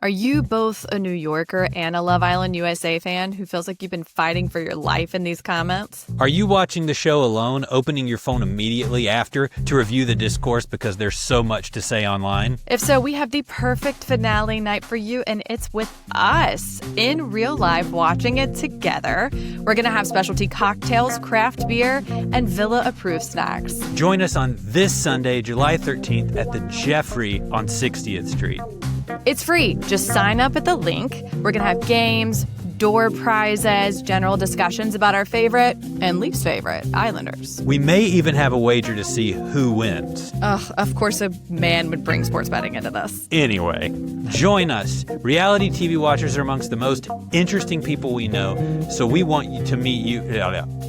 Are you both a New Yorker and a Love Island USA fan who feels like you've been fighting for your life in these comments? Are you watching the show alone, opening your phone immediately after to review the discourse because there's so much to say online? If so, we have the perfect finale night for you, and it's with us in real life watching it together. We're going to have specialty cocktails, craft beer, and villa-approved snacks. Join us on this Sunday, July 13th at the Jeffrey on 60th Street. It's free. Just sign up at the link. We're going to have games, door prizes, general discussions about our favorite and least favorite Islanders. We may even have a wager to see who wins. Ugh, of course a man would bring sports betting into this. Anyway, join us. Reality TV watchers are amongst the most interesting people we know, so we want you to meet you.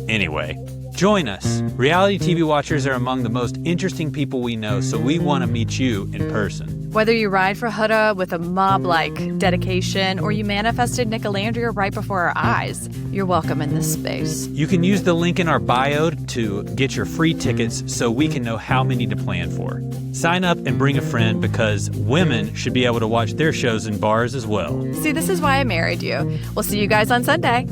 Anyway. Join us. Reality TV watchers are among the most interesting people we know, so we want to meet you in person. Whether you ride for Huda with a mob-like dedication or you manifested Nicolandria right before our eyes, you're welcome in this space. You can use the link in our bio to get your free tickets so we can know how many to plan for. Sign up and bring a friend because women should be able to watch their shows in bars as well. See, this is why I married you. We'll see you guys on Sunday.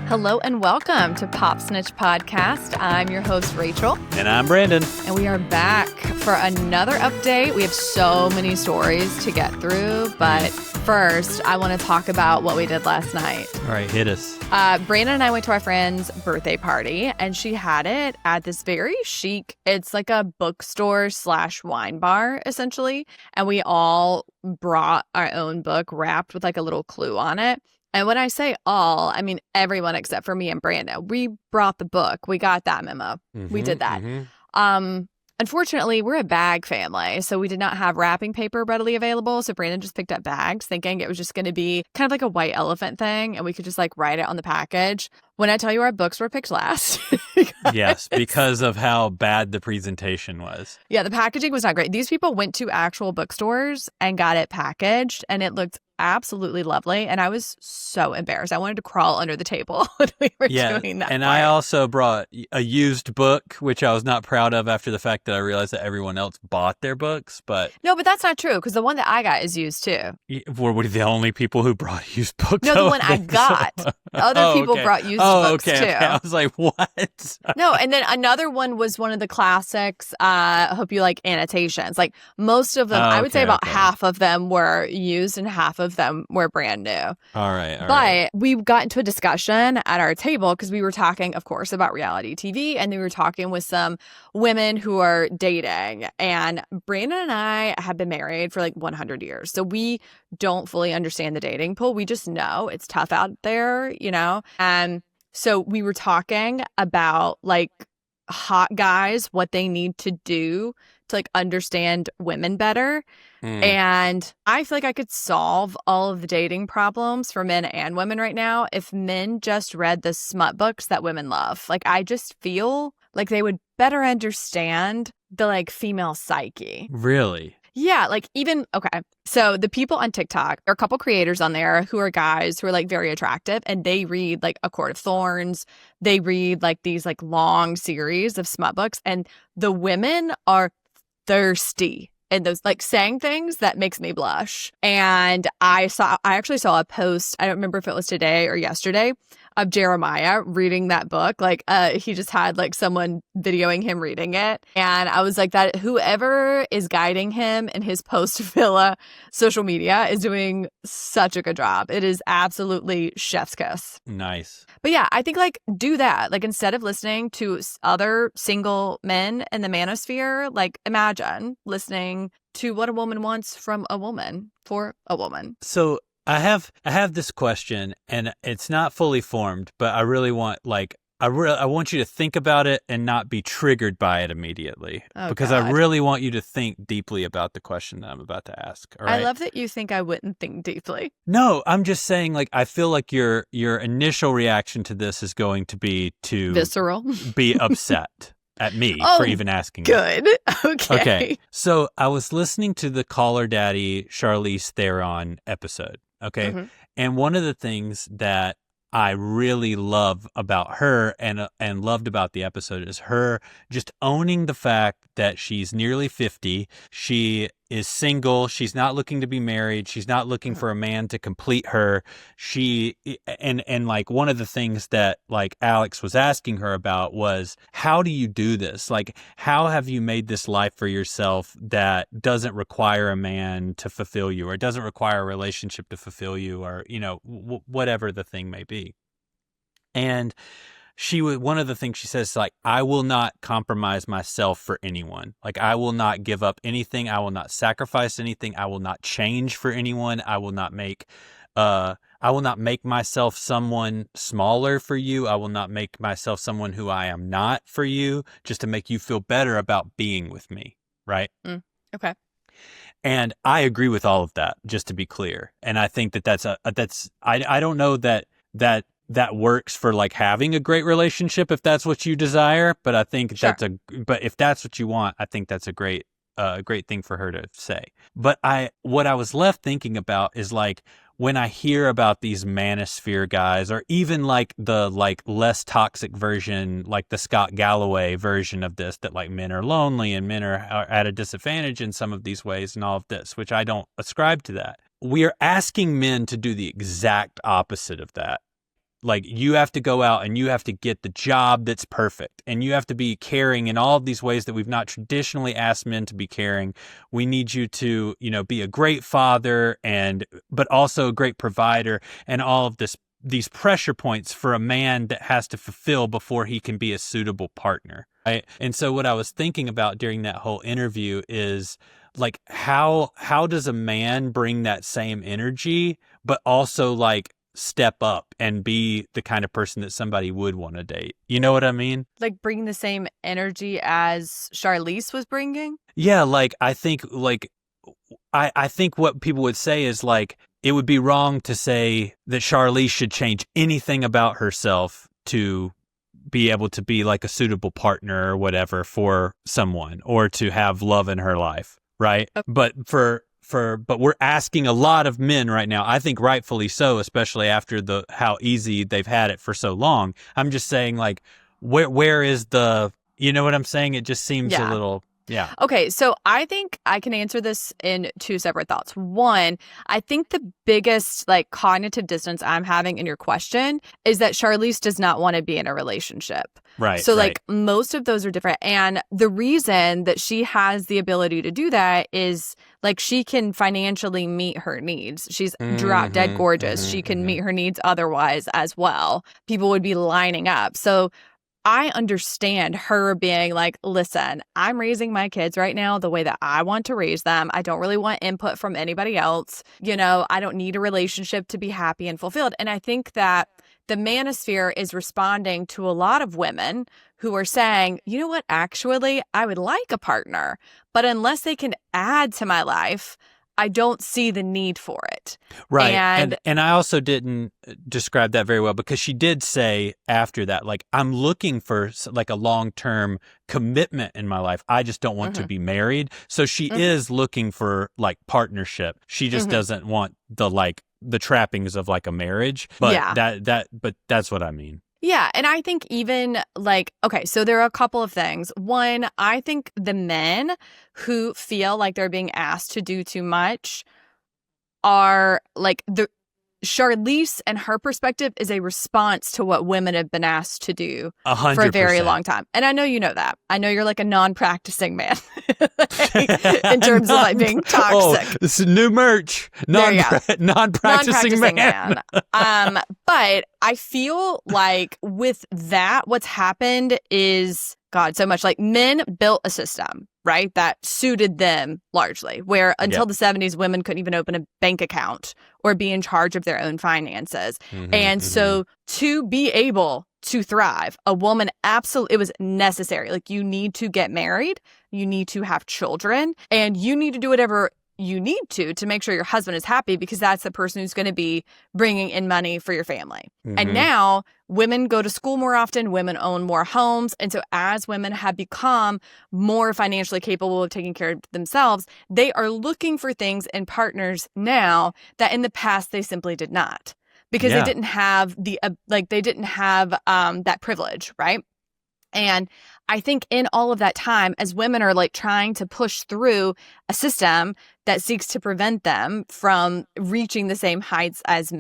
Hello and welcome to Pop Snitch Podcast. I'm your host, Rachel. And I'm Brandon. And we are back for another update. We have so many stories to get through, but first, I want to talk about what we did last night. All right, hit us. Brandon and I went to our friend's birthday party, and she had it at this very chic, it's like a bookstore / wine bar, essentially. And we all brought our own book wrapped with like a little clue on it. And when I say all, I mean everyone except for me and Brandon. We brought the book. We got that memo. We did that. Unfortunately, we're a bag family, so we did not have wrapping paper readily available. So Brandon just picked up bags, thinking it was just going to be kind of like a white elephant thing, and we could just like write it on the package. When I tell you our books were picked last. Yes, because of how bad the presentation was. Yeah, the packaging was not great. These people went to actual bookstores and got it packaged, and it looked absolutely lovely. And I was so embarrassed. I wanted to crawl under the table when we were doing that. And part. I also brought a used book, which I was not proud of after the fact that I realized that everyone else bought their books. But no, but that's not true, because the one that I got is used too. Were we the only people who brought used books? No, the one I got. Other people brought used books too. Okay. I was like, what? No, and then another one was one of the classics. I hope you like annotations. Like most of them, I would say about half of them were used and half of them were brand new. All right. But we got into a discussion at our table because we were talking, of course, about reality TV, and we were talking with some women who are dating. And Brandon and I have been married for like 100 years. So we don't fully understand the dating pool. We just know it's tough out there, you know? And so we were talking about like hot guys, what they need to do to like understand women better. And I feel like I could solve all of the dating problems for men and women right now if men just read the smut books that women love. Like I just feel like they would better understand the like female psyche. Really? Yeah, like even, okay, so the people on TikTok, there are a couple creators on there who are guys who are like very attractive, and they read like A Court of Thorns. They read like these like long series of smut books, and the women are thirsty and those like saying things that makes me blush. And I actually saw a post, I don't remember if it was today or yesterday, of Jeremiah reading that book. Like he just had like someone videoing him reading it. And I was like, that whoever is guiding him in his post-villa social media is doing such a good job. It is absolutely chef's kiss. Nice. But yeah, I think like do that. Like instead of listening to other single men in the manosphere, like imagine listening to what a woman wants from a woman for a woman. So I have this question, and it's not fully formed, but I really want I want you to think about it and not be triggered by it immediately, because God. I really want you to think deeply about the question that I'm about to ask. All right? I love that you think I wouldn't think deeply. No, I'm just saying, like, I feel like your initial reaction to this is going to be to visceral, be upset at me for even asking. Good. Okay. So I was listening to the Call Her Daddy Charlize Theron episode. Okay. Mm-hmm. And one of the things that I really love about her and loved about the episode is her just owning the fact that she's nearly 50. She is single. She's not looking to be married. She's not looking for a man to complete her. And like one of the things that like Alex was asking her about was, how do you do this? Like, how have you made this life for yourself that doesn't require a man to fulfill you, or doesn't require a relationship to fulfill you, or, you know, whatever the thing may be. And one of the things she says is like, I will not compromise myself for anyone. Like, I will not give up anything. I will not sacrifice anything. I will not change for anyone. I will not make myself someone smaller for you. I will not make myself someone who I am not for you, just to make you feel better about being with me. Right. Okay. And I agree with all of that, just to be clear. And I think I don't know that works for like having a great relationship if that's what you desire, but I think Sure. but if that's what you want, I think that's a great thing for her to say. But what I was left thinking about is like, when I hear about these manosphere guys, or even like the like less toxic version, like the Scott Galloway version of this, that like men are lonely and men are at a disadvantage in some of these ways and all of this, which I don't ascribe to that. We are asking men to do the exact opposite of that. Like, you have to go out and you have to get the job that's perfect, and you have to be caring in all of these ways that we've not traditionally asked men to be caring. We need you to, you know, be a great father but also a great provider, and all of these pressure points for a man that has to fulfill before he can be a suitable partner. Right? And so what I was thinking about during that whole interview is like, how does a man bring that same energy, but also like step up and be the kind of person that somebody would want to date? You know what I mean? Like, bring the same energy as Charlize was bringing? Yeah, like, I think what people would say is like, it would be wrong to say that Charlize should change anything about herself to be able to be like a suitable partner or whatever for someone, or to have love in her life, right? Okay. But we're asking a lot of men right now, I think rightfully so, especially after how easy they've had it for so long. I'm just saying, like, where is you know what I'm saying? It just seems a little, yeah. Okay, so I think I can answer this in two separate thoughts. One, I think the biggest like cognitive dissonance I'm having in your question is that Charlize does not want to be in a relationship. Right. So like most of those are different. And the reason that she has the ability to do that is like, she can financially meet her needs. She's drop dead gorgeous. She can meet her needs otherwise as well. People would be lining up. So I understand her being like, listen, I'm raising my kids right now the way that I want to raise them. I don't really want input from anybody else. You know, I don't need a relationship to be happy and fulfilled. And I think that the manosphere is responding to a lot of women who are saying, you know what, actually, I would like a partner, but unless they can add to my life, I don't see the need for it. Right. And I also didn't describe that very well, because she did say after that, like, I'm looking for like a long-term commitment in my life. I just don't want to be married. So she is looking for like partnership. She just doesn't want the trappings of like a marriage. But but that's what I mean. Yeah. And I think even like, okay, so there are a couple of things. One, I think the men who feel like they're being asked to do too much are like Charlize, and her perspective is a response to what women have been asked to do 100%. for a very long time. And I know you know that. I know you're like a non-practicing man in terms of like being toxic. Oh, this is new merch. Non-practicing man. But I feel like with that, what's happened is, God, so much like men built a system, right, that suited them largely, where until the 70s, women couldn't even open a bank account or be in charge of their own finances. So to be able to thrive, a woman absolutely, it was necessary. Like, you need to get married, you need to have children, and you need to do whatever you need to make sure your husband is happy, because that's the person who's going to be bringing in money for your family. And now women go to school more often, women own more homes. And so as women have become more financially capable of taking care of themselves, they are looking for things in partners now that in the past they simply did not, because they didn't have that privilege, right? And I think in all of that time, as women are like trying to push through a system that seeks to prevent them from reaching the same heights as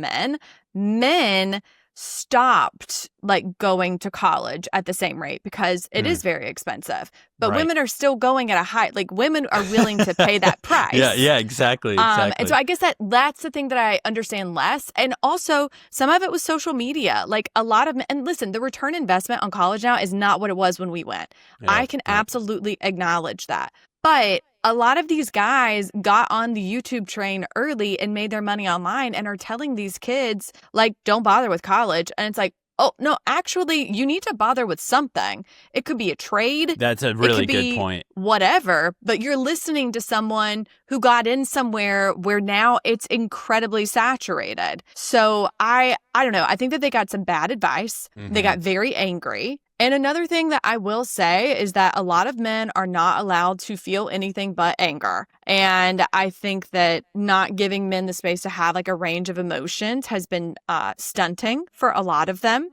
men stopped like going to college at the same rate because it is very expensive. But women are still going at a high, like women are willing to pay that price. Yeah, exactly. And so I guess that's the thing that I understand less. And also some of it was social media. Like a lot of, and listen, the return investment on college now is not what it was when we went. I can absolutely acknowledge that. But a lot of these guys got on the YouTube train early and made their money online and are telling these kids, like, don't bother with college. And it's like, oh, no, actually, you need to bother with something. It could be a trade. That's a really good point. Whatever. But you're listening to someone who got in somewhere where now it's incredibly saturated. So I don't know. I think that they got some bad advice. They got very angry. And another thing that I will say is that a lot of men are not allowed to feel anything but anger. And I think that not giving men the space to have like a range of emotions has been stunting for a lot of them.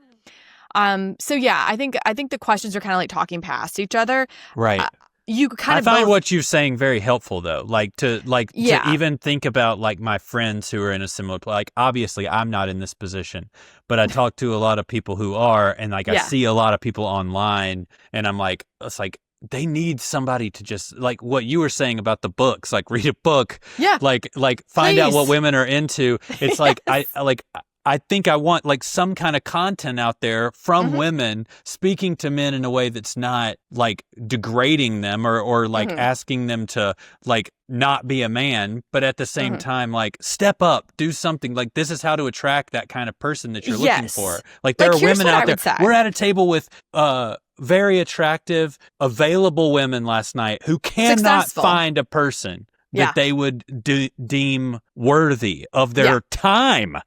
So yeah, I think the questions are kind of like talking past each other. Right. You kind I of find what you're saying very helpful though. To even think about like my friends who are in a similar like obviously I'm not in this position, but I talk to a lot of people who are, and like I see a lot of people online, and I'm like, it's like they need somebody to just like what you were saying about the books, like read a book, like find out what women are into. It's like I think I want like some kind of content out there from women speaking to men in a way that's not like degrading them or like asking them to like not be a man, but at the same time, like step up, do something. Like this is how to attract that kind of person that you're looking for. Like there are women out there. We're at a table with very attractive, available women last night who cannot find a person that they would deem worthy of their time.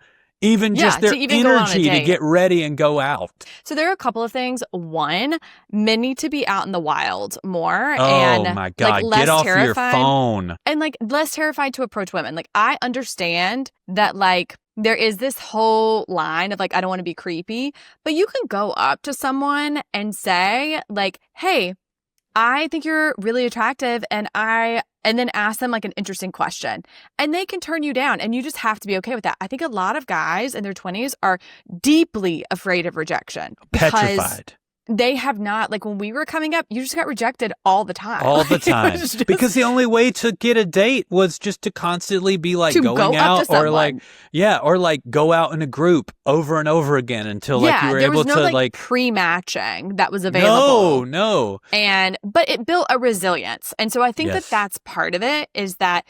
Even just their energy to get ready and go out. So there are a couple of things. One, men need to be out in the wild more. Oh and, my God, like, get off your phone. And like less terrified to approach women. Like I understand that like there is this whole line of like, I don't want to be creepy, but you can go up to someone and say like, hey, I think you're really attractive and then ask them like an interesting question and they can turn you down and you just have to be okay with that. I think a lot of guys in their 20s are deeply afraid of rejection. Petrified. They have not, like when we were coming up, you just got rejected all the time. All the time. Because the only way to get a date was just to constantly be like going out or like, or like go out in a group over and over again until like you were able to like pre-matching that was available. No. But it built a resilience. And so I think that that's part of it is that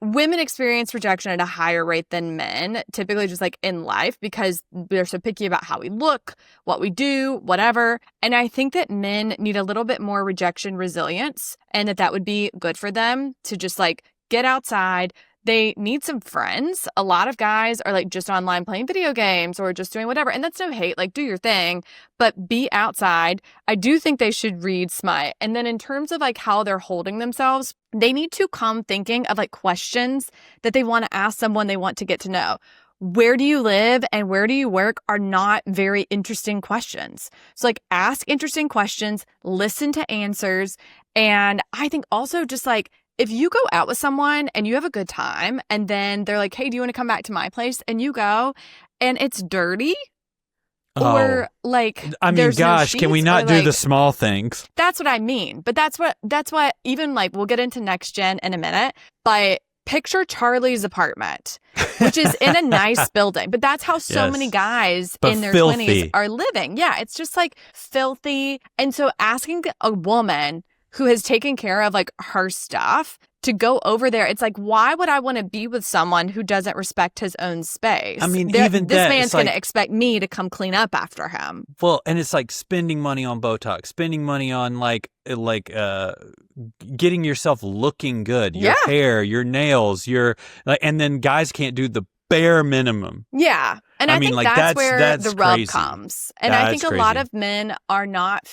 women experience rejection at a higher rate than men, typically just like in life, because we're so picky about how we look, what we do, whatever. And I think that men need a little bit more rejection resilience and that would be good for them to just like get outside. They need some friends. A lot of guys are like just online playing video games or just doing whatever. And that's no hate, like do your thing, but be outside. I do think they should read Smut. And then in terms of like how they're holding themselves, they need to come thinking of like questions that they want to ask someone they want to get to know. Where do you live and where do you work are not very interesting questions. So like ask interesting questions, listen to answers. And I think also just like, if you go out with someone and you have a good time and then they're like, hey, do you want to come back to my place? And you go and it's dirty or like, I mean, gosh, can we not do the small things? That's what I mean. But that's what even like, we'll get into Next Gen in a minute, but picture Charlie's apartment, which is in a nice building, but that's how so many guys in their 20s are living. Yeah. It's just like filthy. And so asking a woman who has taken care of like her stuff to go over there, it's like, why would I want to be with someone who doesn't respect his own space? I mean, this man's going to expect me to come clean up after him. Well, and it's like spending money on Botox, spending money on like getting yourself looking good, your hair, your nails, and then guys can't do the bare minimum. Yeah. And I think like, that's where the rub comes. And I think a lot of men are not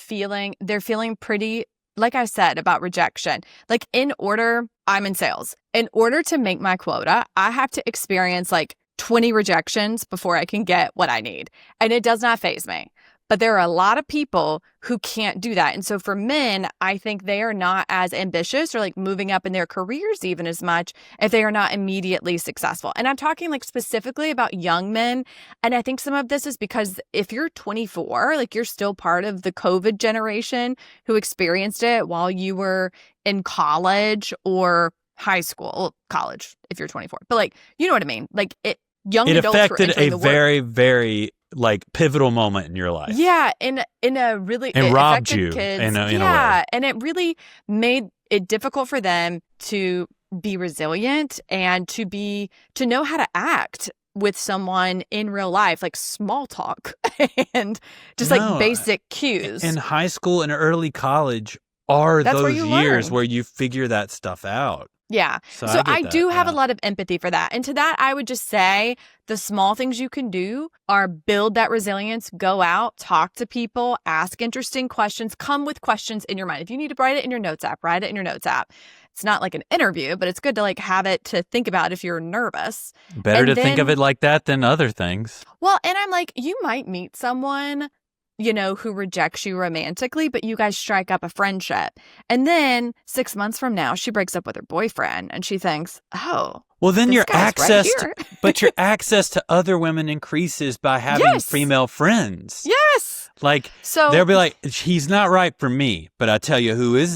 they're feeling pretty, like I said, about rejection. Like I'm in sales. In order to make my quota, I have to experience like 20 rejections before I can get what I need. And it does not faze me. But there are a lot of people who can't do that. And so for men, I think they are not as ambitious or like moving up in their careers even as much if they are not immediately successful. And I'm talking like specifically about young men. And I think some of this is because if you're 24, like you're still part of the COVID generation who experienced it while you were in college or high school, well, college if you're 24. But like, you know what I mean? Like young It adults were affected entering a the work. very, very like pivotal moment in your life. Yeah, in a really And it robbed affected you kids. in a way. Yeah, and it really made it difficult for them to be resilient and to know how to act with someone in real life, like small talk and just like basic cues. In high school and early college are That's where those you years learn. where you figure that stuff out. Yeah. So I get do that, have a yeah. lot of empathy for that. And to that, I would just say the small things you can do are build that resilience, go out, talk to people, ask interesting questions, come with questions in your mind. If you need to write it in your notes app, write it in your notes app. It's not like an interview, but it's good to like have it to think about if you're nervous. Better to think of it like that than other things. Well, and I'm like, you might meet someone, you know, who rejects you romantically, but you guys strike up a friendship. And then 6 months from now, she breaks up with her boyfriend and she thinks, oh, well, then this your guy's access, right here. but your access to other women increases by having Yes. female friends. Yes. Like, So they'll be like, he's not right for me, but I tell you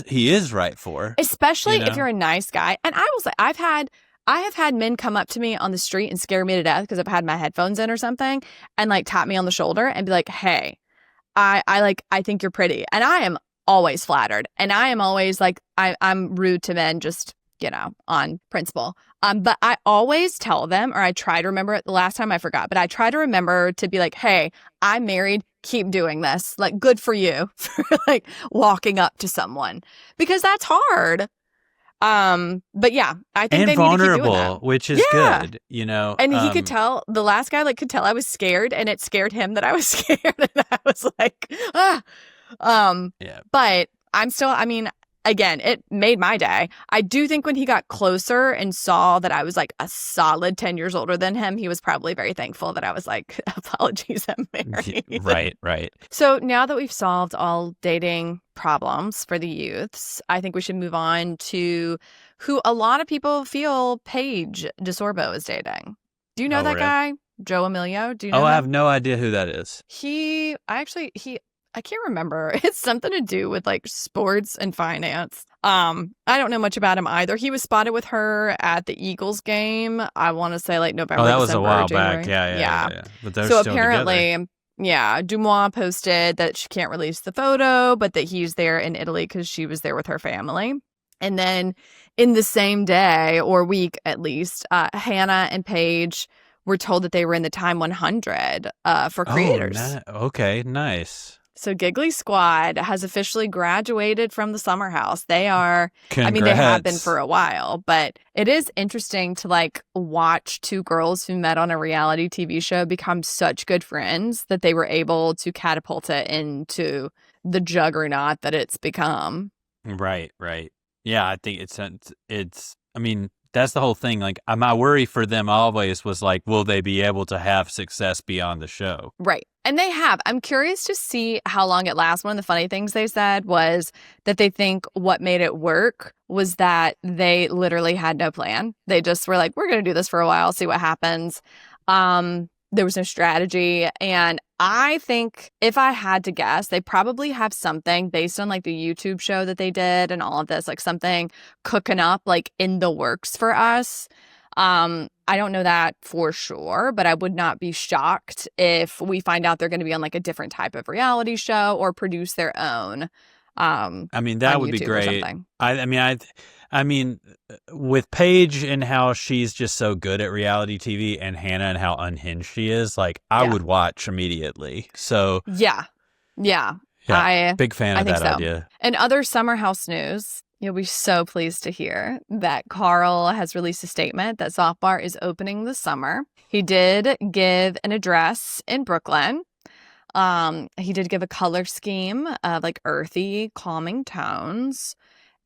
he is right for. especially you know? if you're a nice guy. And I will say, I have had men come up to me on the street and scare me to death because I've had my headphones in or something and like tap me on the shoulder and be like, hey, I think you're pretty. And I am always flattered. And I am always like, I'm rude to men just, you know, on principle. But I always tell them, or I try to remember it. The last time I forgot, but I try to remember to be like, hey, I'm married. Keep doing this. Like, good for you for like walking up to someone because that's hard. But yeah, I think And they need to keep doing vulnerable, that. which is Yeah. good, you know. And he could tell, the last guy like could tell I was scared and it scared him that I was scared. And I was like, ah. Yeah. But I'm still, I mean, again, it made my day. I do think when he got closer and saw that I was like a solid 10 years older than him, he was probably very thankful that I was like, apologies, I'm married. Right. So now that we've solved all dating problems for the youths, I think we should move on to who a lot of people feel Paige DeSorbo is dating. Do you know that guy? Joe Emilio? Do you know I him? have no idea who that is. I can't remember. It's something to do with like sports and finance. I don't know much about him either. He was spotted with her at the Eagles game. I want to say like November. Oh, that was a December, while January. back. Yeah. But they're So still apparently, together. yeah, Dumois posted that she can't release the photo, but that he's there in Italy because she was there with her family. And then in the same day or week, at least, Hannah and Paige were told that they were in the Time 100 for creators. Okay, nice. So Giggly Squad has officially graduated from the summer house. They are, Congrats. I mean, they have been for a while, but it is interesting to like watch two girls who met on a reality TV show become such good friends that they were able to catapult it into the juggernaut that it's become. Right. Yeah, I think it's, I mean, that's the whole thing. Like, my worry for them always was like, will they be able to have success beyond the show? Right. And they have. I'm curious to see how long it lasts. One of the funny things they said was that they think what made it work was that they literally had no plan. They just were like, we're going to do this for a while, see what happens. There was no strategy. And I think if I had to guess, they probably have something based on like the YouTube show that they did and all of this, like something cooking up like in the works for us. I don't know that for sure, but I would not be shocked if we find out they're going to be on like a different type of reality show or produce their own. I mean, that would be YouTube or great. something. I mean, with Paige and how she's just so good at reality TV, and Hannah and how unhinged she is, like I would watch immediately. So Yeah. Big fan I of think that so. idea. In other summer house news, you'll be so pleased to hear that Carl has released a statement that Soft Bar is opening this summer. He did give an address in Brooklyn. He did give a color scheme of like earthy, calming tones.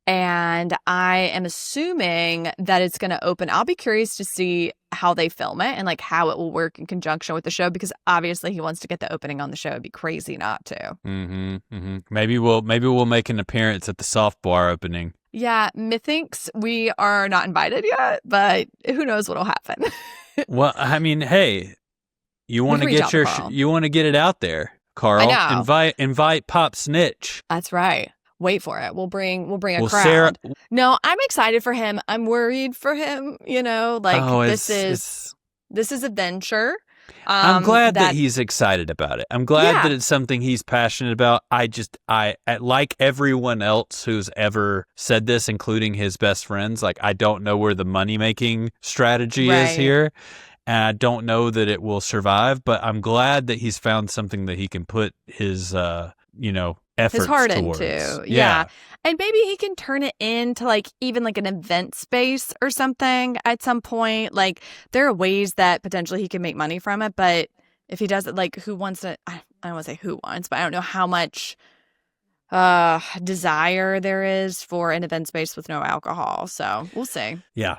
And I am assuming that it's going to open. I'll be curious to see how they film it and like how it will work in conjunction with the show, because obviously he wants to get the opening on the show. It'd be crazy not to. Maybe we'll make an appearance at the soft bar opening. Yeah, methinks we are not invited yet, but who knows what'll happen. Well, I mean, hey, you want to get it out there, Carl. I know. Invite Pop Snitch. That's right. Wait for it. We'll bring a crowd. No, I'm excited for him. I'm worried for him. This is a venture. I'm glad that he's excited about it. I'm glad that it's something he's passionate about. I like everyone else who's ever said this, including his best friends, like, I don't know where the money-making strategy is here, and I don't know that it will survive, but I'm glad that he's found something that he can put his, efforts his heart towards. Into. Yeah. And maybe he can turn it into like even like an event space or something at some point. Like, there are ways that potentially he can make money from it, but if he does it, like, who wants to, I don't want to say who wants, but I don't know how much desire there is for an event space with no alcohol. So we'll see. Yeah.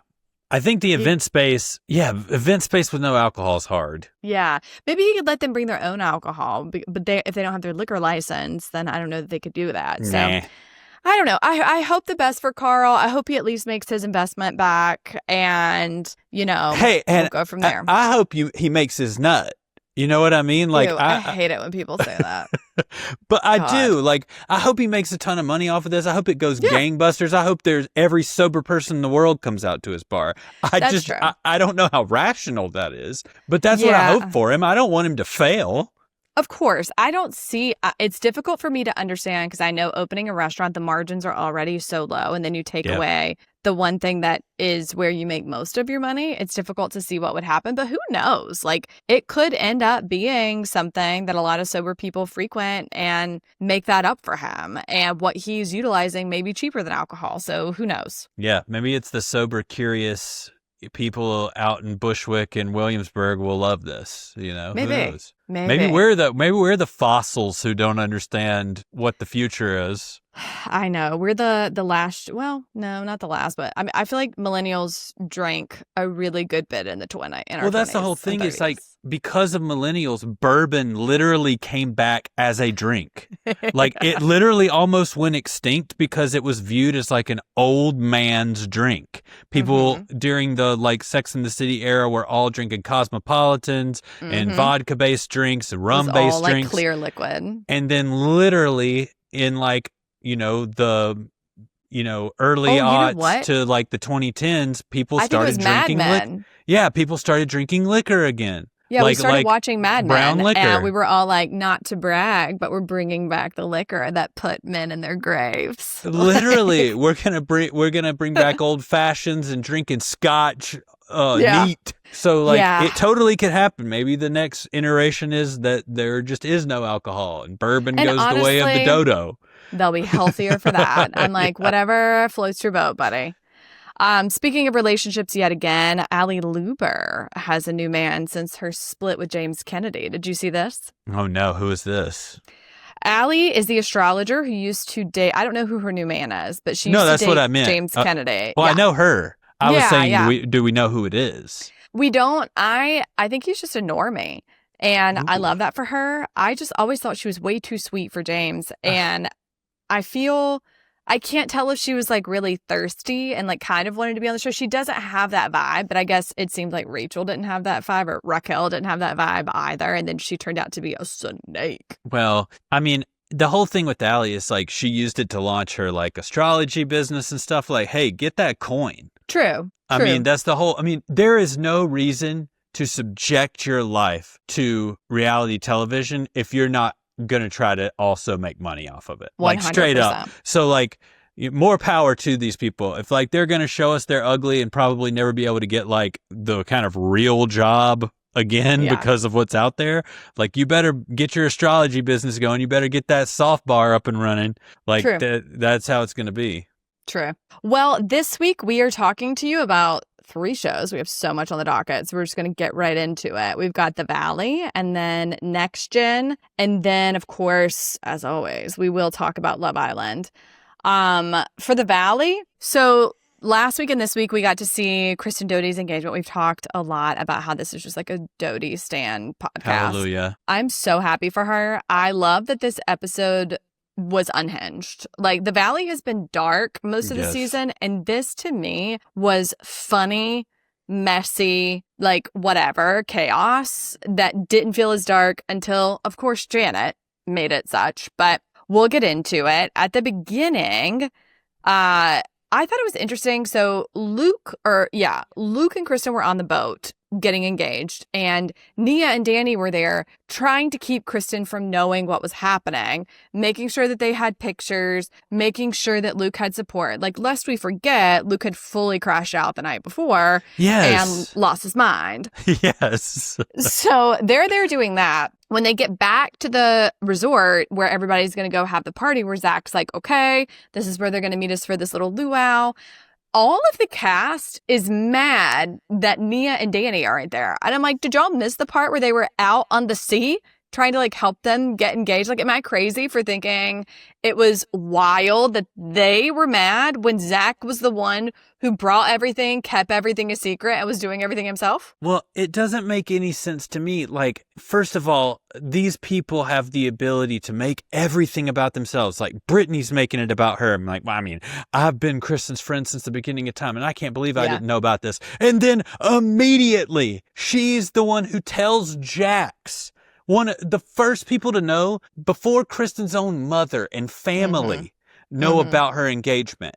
I think the event space with no alcohol is hard. Yeah. Maybe he could let them bring their own alcohol, but if they don't have their liquor license, then I don't know that they could do that. So I don't know. I hope the best for Carl. I hope he at least makes his investment back and, we'll go from there. I hope he makes his nut. You know what I mean? Like, Ew, I hate it when people say that. But I do. Like, I hope he makes a ton of money off of this. I hope it goes gangbusters. I hope every sober person in the world comes out to his bar. That's true. I don't know how rational that is, but that's what I hope for him. I don't want him to fail. Of course. I don't see, it's difficult for me to understand because I know opening a restaurant, the margins are already so low, and then you take away the one thing that is where you make most of your money. It's difficult to see what would happen, but who knows? Like, it could end up being something that a lot of sober people frequent and make that up for him. And what he's utilizing may be cheaper than alcohol. So who knows? Yeah. Maybe it's the sober curious people out in Bushwick and Williamsburg will love this, Maybe. Who knows? Maybe we're the fossils who don't understand what the future is. I know. We're the last, well, no, not the last, but I feel like millennials drank a really good bit in our 20s. Well, that's the whole thing. It's like, because of millennials, bourbon literally came back as a drink. Like, it literally almost went extinct because it was viewed as like an old man's drink. People during the like Sex and the City era were all drinking Cosmopolitans and vodka-based drinks and rum-based drinks. Like clear liquid. And then literally in like, the early aughts to like the 2010s, people started drinking liquor. Yeah, people started drinking liquor again. Yeah, we started watching Mad Men, brown liquor. And we were all like, not to brag, but we're bringing back the liquor that put men in their graves. Literally, we're gonna bring back old fashions and drinking scotch neat. So it totally could happen. Maybe the next iteration is that there just is no alcohol and bourbon goes the way of the dodo. They'll be healthier for that. I'm like, whatever floats your boat, buddy. Speaking of relationships yet again, Allie Luber has a new man since her split with James Kennedy. Did you see this? Oh, no. Who is this? Allie is the astrologer who used to date, I don't know who her new man is, but she used to date what I meant. James Kennedy. Well, I know her. I was saying, do we know who it is? We don't. I think he's just a normie. And I love that for her. I just always thought she was way too sweet for James. And I can't tell if she was like really thirsty and like kind of wanted to be on the show. She doesn't have that vibe, but I guess it seemed like Rachel didn't have that vibe or Raquel didn't have that vibe either. And then she turned out to be a snake. Well, I mean, the whole thing with Allie is like she used it to launch her like astrology business and stuff like, hey, get that coin. True. I mean, that's the whole, there is no reason to subject your life to reality television if you're not going to try to also make money off of it. 100%. Like straight up. So like more power to these people. If like they're going to show us they're ugly and probably never be able to get like the kind of real job again because of what's out there, like you better get your astrology business going. You better get that soft bar up and running. Like that's how it's going to be. True. Well, this week we are talking to you about 3 shows. We have so much on the docket, so we're just going to get right into it. We've got The Valley and then Next Gen. And then, of course, as always, we will talk about Love Island. For the Valley, so last week and this week, we got to see Kristen Doute's engagement. We've talked a lot about how this is just like a Doute stan podcast. Hallelujah. I'm so happy for her. I love that this episode was unhinged. Like, the Valley has been dark most of the season, and this to me was funny, messy, like whatever, chaos that didn't feel as dark until, of course, Janet made it such. But we'll get into it. At the beginning, I thought it was interesting. So Luke and Kristen were on the boat getting engaged, and Nia and Danny were there trying to keep Kristen from knowing what was happening, making sure that they had pictures, making sure that Luke had support. Like, lest we forget, Luke had fully crashed out the night before and lost his mind. Yes. So they're there doing that. When they get back to the resort where everybody's going to go have the party, where Zach's like, okay, this is where they're going to meet us for this little luau. All of the cast is mad that Nia and Danny aren't there. And I'm like, did y'all miss the part where they were out on the sea trying to like help them get engaged? Like, am I crazy for thinking it was wild that they were mad when Zach was the one who brought everything, kept everything a secret, and was doing everything himself? Well, it doesn't make any sense to me. Like, first of all, these people have the ability to make everything about themselves. Like, Brittany's making it about her. I'm like, well, I mean, I've been Kristen's friend since the beginning of time, and I can't believe I didn't know about this. And then immediately, she's the one who tells Jax. One of the first people to know, before Kristen's own mother and family know about her engagement.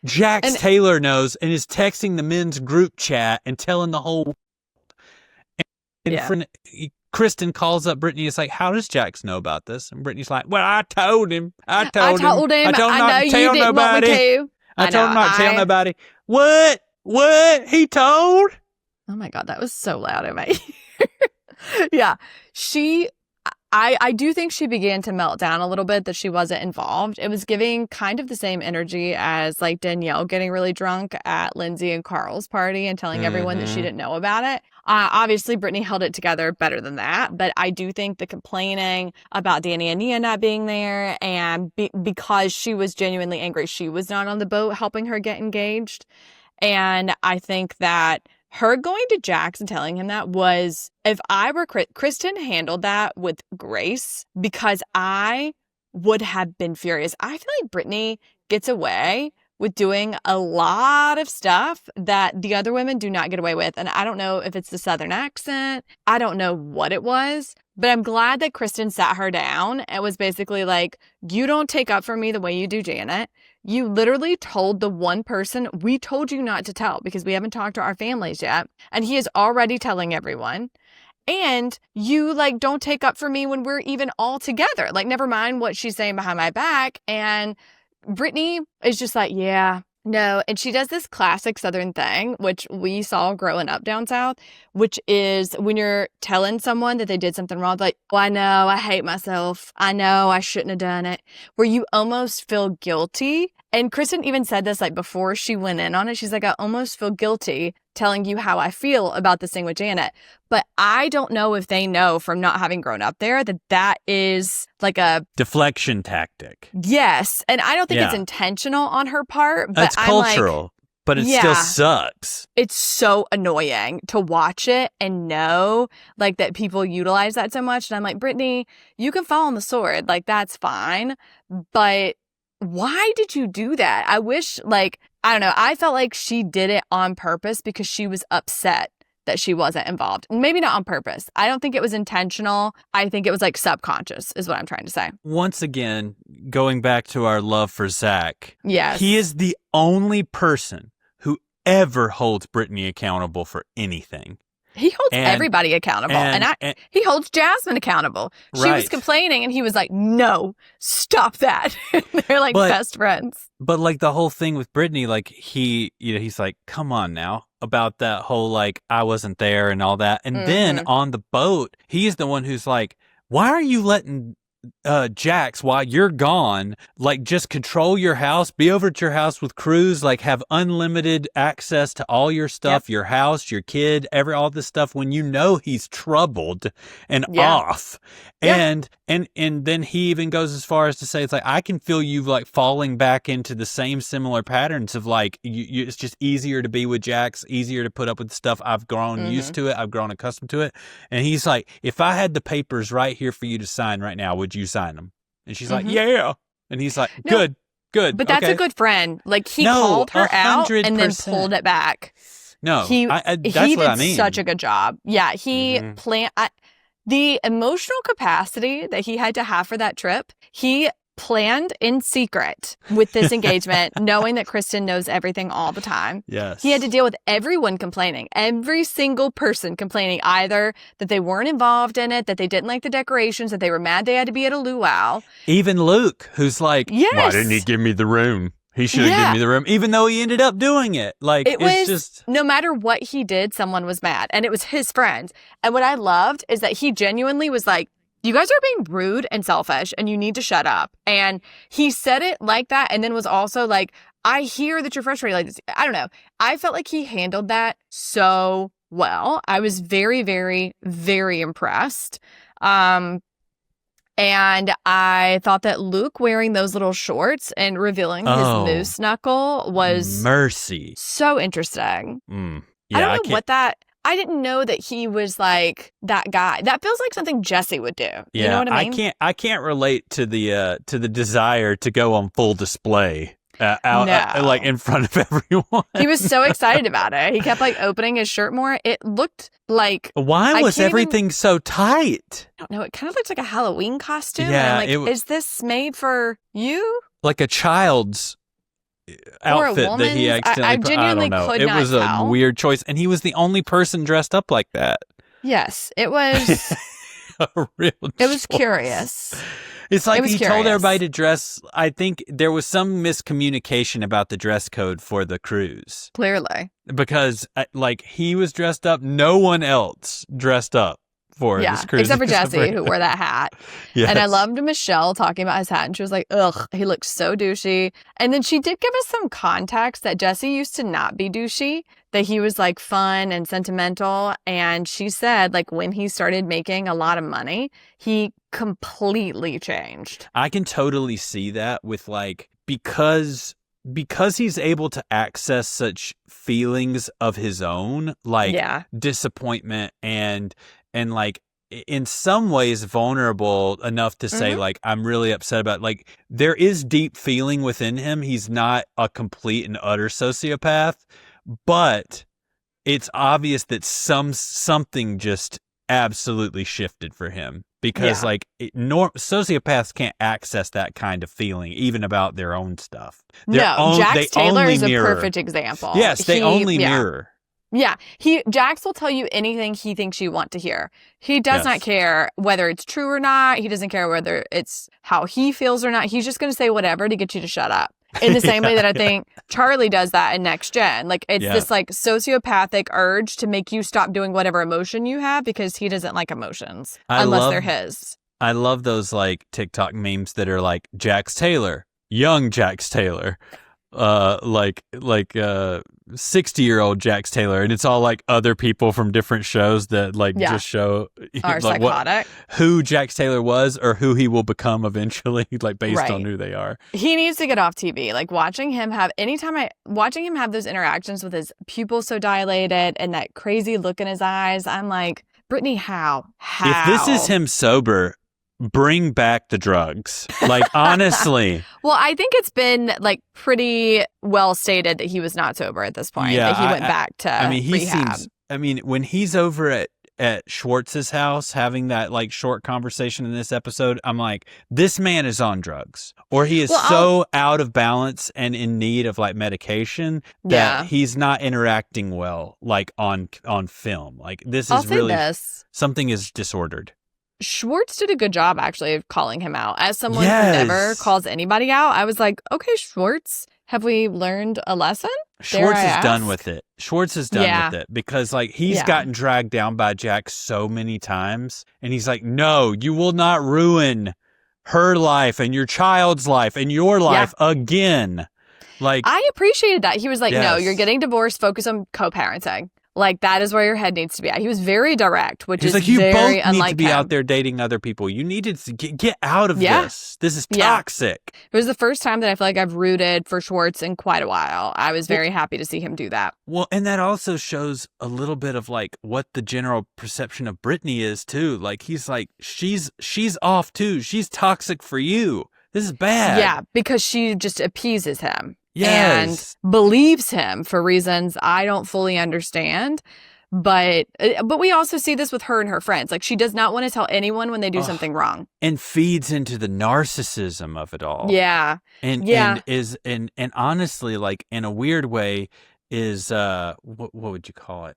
Jax Taylor knows and is texting the men's group chat and telling the whole. And Kristen calls up Brittany. It's like, how does Jax know about this? And Brittany's like, well, I told him. I told him. I told him not to tell nobody. I told him not to tell nobody. What? He told? Oh my God, that was so loud in my ear. Yeah. I do think she began to melt down a little bit, that she wasn't involved. It was giving kind of the same energy as like Danielle getting really drunk at Lindsay and Carl's party and telling everyone that she didn't know about it. Obviously, Brittany held it together better than that. But I do think the complaining about Danny and Nia not being there, and because she was genuinely angry, she was not on the boat helping her get engaged. And I think that her going to Jax and telling him that was, if I were Kristen, handled that with grace, because I would have been furious. I feel like Brittany gets away with doing a lot of stuff that the other women do not get away with. And I don't know if it's the Southern accent. I don't know what it was. But I'm glad that Kristen sat her down and was basically like, you don't take up for me the way you do Janet. You literally told the one person we told you not to tell because we haven't talked to our families yet. And he is already telling everyone. And you like don't take up for me when we're even all together. Like, never mind what she's saying behind my back. And Brittany is just like, yeah, no. And she does this classic Southern thing, which we saw growing up down South, which is when you're telling someone that they did something wrong, like, oh, I know, I hate myself. I know I shouldn't have done it. Where you almost feel guilty. And Kristen even said this like before she went in on it. She's like, I almost feel guilty telling you how I feel about this thing with Janet. But I don't know if they know from not having grown up there that that is like a deflection tactic. Yes. And I don't think it's intentional on her part. But it's cultural, but it still sucks. It's so annoying to watch it and know like that people utilize that so much. And I'm like, Brittany, you can fall on the sword. Like, that's fine. But why did you do that? I wish, like, I don't know. I felt like she did it on purpose because she was upset that she wasn't involved. Maybe not on purpose. I don't think it was intentional. I think it was like subconscious is what I'm trying to say. Once again, going back to our love for Zach. Yes. He is the only person who ever holds Brittany accountable for anything. He holds everybody accountable. And he holds Jasmine accountable. She was complaining and he was like, no, stop that. They're like best friends. But like the whole thing with Brittany, like he's like, come on now, about that whole like, I wasn't there and all that. And then on the boat, he's the one who's like, why are you letting Jax, while you're gone, like just control your house, be over at your house with crews, like have unlimited access to all your stuff, your house, your kid, all this stuff when you know he's troubled and off. And then he even goes as far as to say, it's like, I can feel you like falling back into the same similar patterns of like, it's just easier to be with Jax, easier to put up with stuff. I've grown used to it. I've grown accustomed to it. And he's like, if I had the papers right here for you to sign right now, would you sign them? And she's like, yeah. And he's like, good. But that's a good friend. Like he called her 100%. Out and then pulled it back. No, that's what I mean. He did such a good job. Yeah, he planned the emotional capacity that he had to have for that trip. He planned in secret with this engagement, knowing that Kristen knows everything all the time. Yes. He had to deal with everyone complaining, every single person complaining either that they weren't involved in it, that they didn't like the decorations, that they were mad they had to be at a luau. Even Luke, who's like, why didn't he give me the room? He should have given me the room, even though he ended up doing it. Like, it's just... No matter what he did, someone was mad. And it was his friends. And what I loved is that he genuinely was like, you guys are being rude and selfish and you need to shut up. And he said it like that and then was also like, I hear that you're frustrated like this. I don't know. I felt like he handled that so well. I was very, very, very impressed. And I thought that Luke wearing those little shorts and revealing his moose knuckle was mercy. So interesting. Yeah, I don't know what that... I didn't know that he was like that guy. That feels like something Jesse would do. Yeah, you know what I mean? I can't relate to the desire to go on full display like in front of everyone. He was so excited about it. He kept like opening his shirt more. It looked like why was everything so tight? I don't know. It kind of looked like a Halloween costume. Yeah, and I'm like, is this made for you? Like a child's outfit that he accidentally I genuinely don't know. could it not was tell. A weird choice, and he was the only person dressed up like that. Yes, it was a real it was curious. It's like he told everybody to dress. I think there was some miscommunication about the dress code for the cruise. Clearly, because like he was dressed up, no one else dressed up for this cruise. Except for Jesse, who wore that hat. Yes. And I loved Michelle talking about his hat, and she was like, ugh, he looks so douchey. And then she did give us some context that Jesse used to not be douchey, that he was like fun and sentimental. And she said, like, when he started making a lot of money, he completely changed. I can totally see that with like, because he's able to access such feelings of his own, like disappointment and like in some ways vulnerable enough to say like, I'm really upset about it. Like there is deep feeling within him. He's not a complete and utter sociopath, but it's obvious that something just absolutely shifted for him because like sociopaths can't access that kind of feeling even about their own stuff. Jax Taylor is a perfect example. Yes, they only mirror. Yeah, Jax will tell you anything he thinks you want to hear. He does not care whether it's true or not. He doesn't care whether it's how he feels or not. He's just going to say whatever to get you to shut up. In the same way that I think Charlie does that in Next Gen. Like it's this like sociopathic urge to make you stop doing whatever emotion you have because he doesn't like emotions unless they're his. I love those like TikTok memes that are like Jax Taylor, young Jax Taylor. Like 60-year-old Jax Taylor, and it's all like other people from different shows that like just show are like psychotic. Who Jax Taylor was or who he will become eventually, like based on who they are. He needs to get off TV. Like watching him have those interactions with his pupils so dilated and that crazy look in his eyes, I'm like, Brittany, how? If this is him sober, bring back the drugs. Like, honestly. Well, I think it's been like pretty well stated that he was not sober at this point. Yeah, that he went back to rehab. When he's over at Schwartz's house having that like short conversation in this episode, I'm like, this man is on drugs. Or he is so out of balance and in need of like medication that he's not interacting well like on film. Like this is really something is disordered. Schwartz did a good job, actually, of calling him out. As someone who never calls anybody out, I was like, okay, Schwartz, have we learned a lesson? Schwartz is done with it. Schwartz is done with it because, like, he's gotten dragged down by Jax so many times. And he's like, no, you will not ruin her life and your child's life and your life again. Like, I appreciated that. He was like, no, Yes. you're getting divorced. Focus on co-parenting. Like, that is where your head needs to be at. He was very direct, which he's is like, you very both need unlike to be him. out there dating other people. You need to get out of Yeah. this. This is Yeah. toxic. It was the first time that I feel like I've rooted for Schwartz in quite a while. I was very happy to see him do that. Well, and that also shows a little bit of like what the general perception of Brittany is too. Like, he's like, she's off too. She's toxic for you. This is bad. Yeah, because she just appeases him Yes. and believes him for reasons I don't fully understand. But we also see this with her and her friends. Like, she does not want to tell anyone when they do something wrong. And feeds into the narcissism of it all. Yeah. And Yeah. and honestly, like, in a weird way, is what would you call it?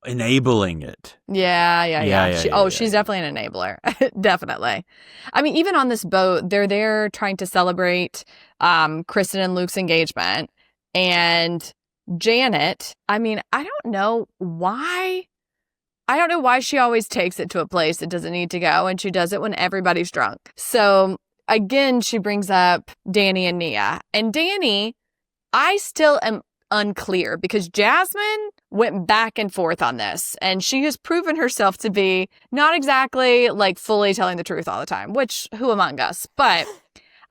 Enabling it. Yeah. She's definitely an enabler. Definitely. I mean, even on this boat, they're there trying to celebrate Kristen and Luke's engagement. And Janet, I mean, I don't know why she always takes it to a place it doesn't need to go, and she does it when everybody's drunk. So again, she brings up Danny and Nia. And Danny, I still am unclear because Jasmine went back and forth on this, and she has proven herself to be not exactly like fully telling the truth all the time, which who among us? But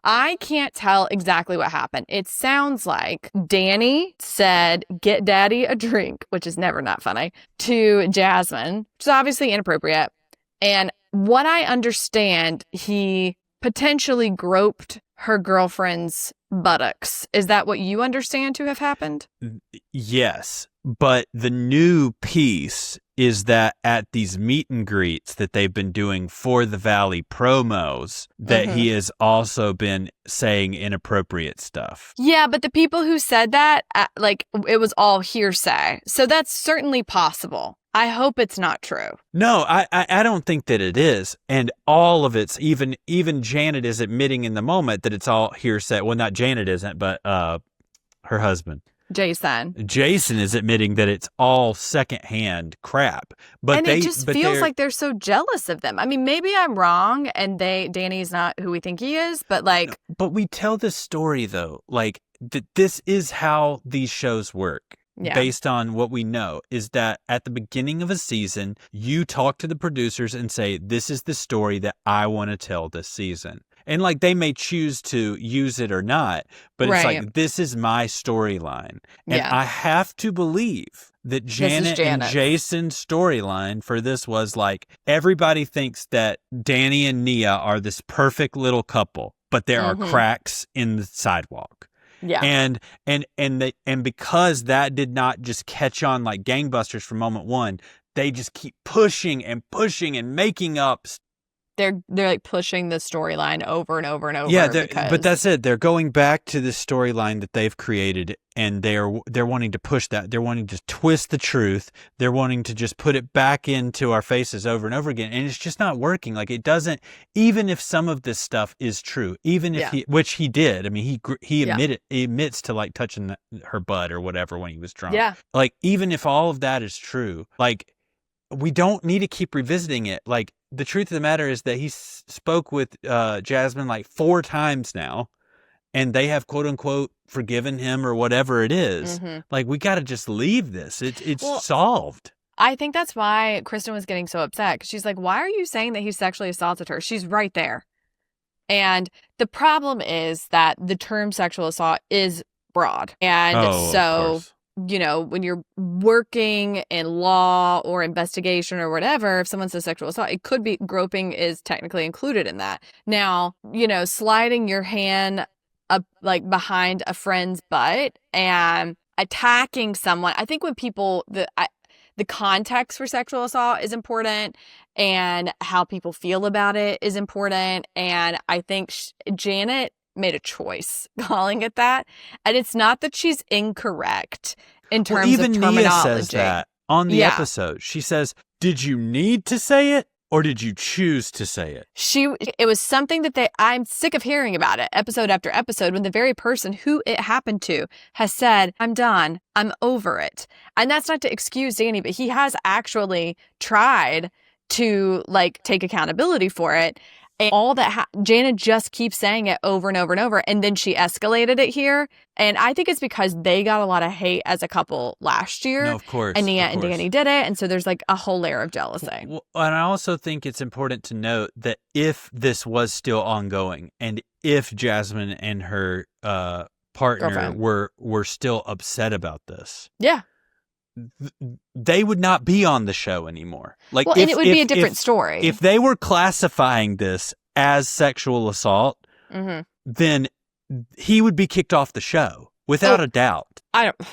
I can't tell exactly what happened. It sounds like Danny said, "Get daddy a drink," which is never not funny, to Jasmine, which is obviously inappropriate. And what I understand, he potentially groped her girlfriend's buttocks. Is that what you understand to have happened? Yes. But the new piece is that at these meet and greets that they've been doing for the Valley promos, that he has also been saying inappropriate stuff. Yeah, but the people who said that, like, it was all hearsay. So that's certainly possible. I hope it's not true. No, I don't think that it is. And all of it's, even Janet is admitting in the moment that it's all hearsay. Well, not Janet isn't, but her husband. Jason is admitting that it's all secondhand crap. But it just feels like they're so jealous of them. I mean, maybe I'm wrong and Danny's not who we think he is, but like... No, but we tell this story, though, like, this is how these shows work. Yeah. Based on what we know, is that at the beginning of a season, you talk to the producers and say, this is the story that I want to tell this season. And like, they may choose to use it or not, but it's like, this is my storyline. And I have to believe that Janet and Jason's storyline for this was like, everybody thinks that Danny and Nia are this perfect little couple, but there are cracks in the sidewalk. Yeah. And because that did not just catch on like gangbusters from moment one, they just keep pushing and making up. They're like pushing the storyline over and over and over. Yeah, but that's it. They're going back to the storyline that they've created, and they're wanting to push that. They're wanting to twist the truth. They're wanting to just put it back into our faces over and over again, and it's just not working. Like, it doesn't. Even if some of this stuff is true, even if which he did. I mean, he admits to like touching her butt or whatever when he was drunk. Yeah. Like, even if all of that is true, like, we don't need to keep revisiting it. Like, the truth of the matter is that he spoke with Jasmine like 4 times now, and they have quote unquote forgiven him or whatever it is. Like, we got to just leave this. It's solved. I think that's why Kristen was getting so upset, because she's like, why are you saying that he sexually assaulted her? She's right there. And the problem is that the term sexual assault is broad. And you know, when you're working in law or investigation or whatever, if someone says sexual assault, it could be groping is technically included in that. Now, you know, sliding your hand up like behind a friend's butt and attacking someone. I think when people, the context for sexual assault is important, and how people feel about it is important. And I think Janet made a choice calling it that. And it's not that she's incorrect in terms of terminology. Nia says that on the episode. She says, did you need to say it or did you choose to say it? It was something that I'm sick of hearing about it episode after episode, when the very person who it happened to has said, I'm done, I'm over it. And that's not to excuse Danny, but he has actually tried to like take accountability for it. And all that, Janet just keeps saying it over and over and over. And then she escalated it here. And I think it's because they got a lot of hate as a couple last year. No, of course. And Nia and Danny did it. And so there's like a whole layer of jealousy. Well, and I also think it's important to note that if this was still ongoing and if Jasmine and her partner Girlfriend. were still upset about this. Yeah. They would not be on the show anymore. Like, well, and it would be a different story. If they were classifying this as sexual assault, then he would be kicked off the show without a doubt.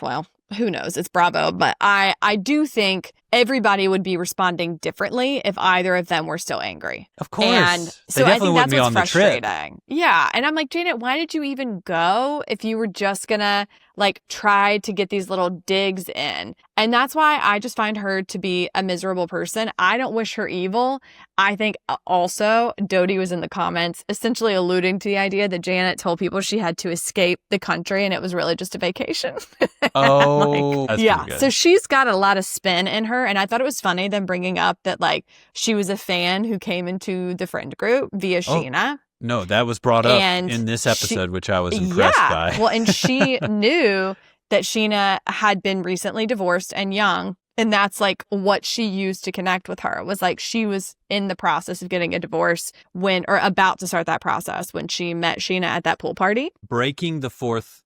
Well, who knows? It's Bravo. But I do think everybody would be responding differently if either of them were still angry. Of course. And so I think that's what's frustrating. The yeah. And I'm like, Janet, why did you even go if you were just going to like try to get these little digs in? And that's why I just find her to be a miserable person. I don't wish her evil. I think also Dodie was in the comments essentially alluding to the idea that Janet told people she had to escape the country and it was really just a vacation. Oh, that's yeah. pretty good. So she's got a lot of spin in her. And I thought it was funny them bringing up that like she was a fan who came into the friend group via Sheena. No, that was brought up in this episode, which I was impressed by. Well, and she knew that Sheena had been recently divorced and young. And that's like what she used to connect with her. It was like she was in the process of getting a divorce or about to start that process when she met Sheena at that pool party. Breaking the fourth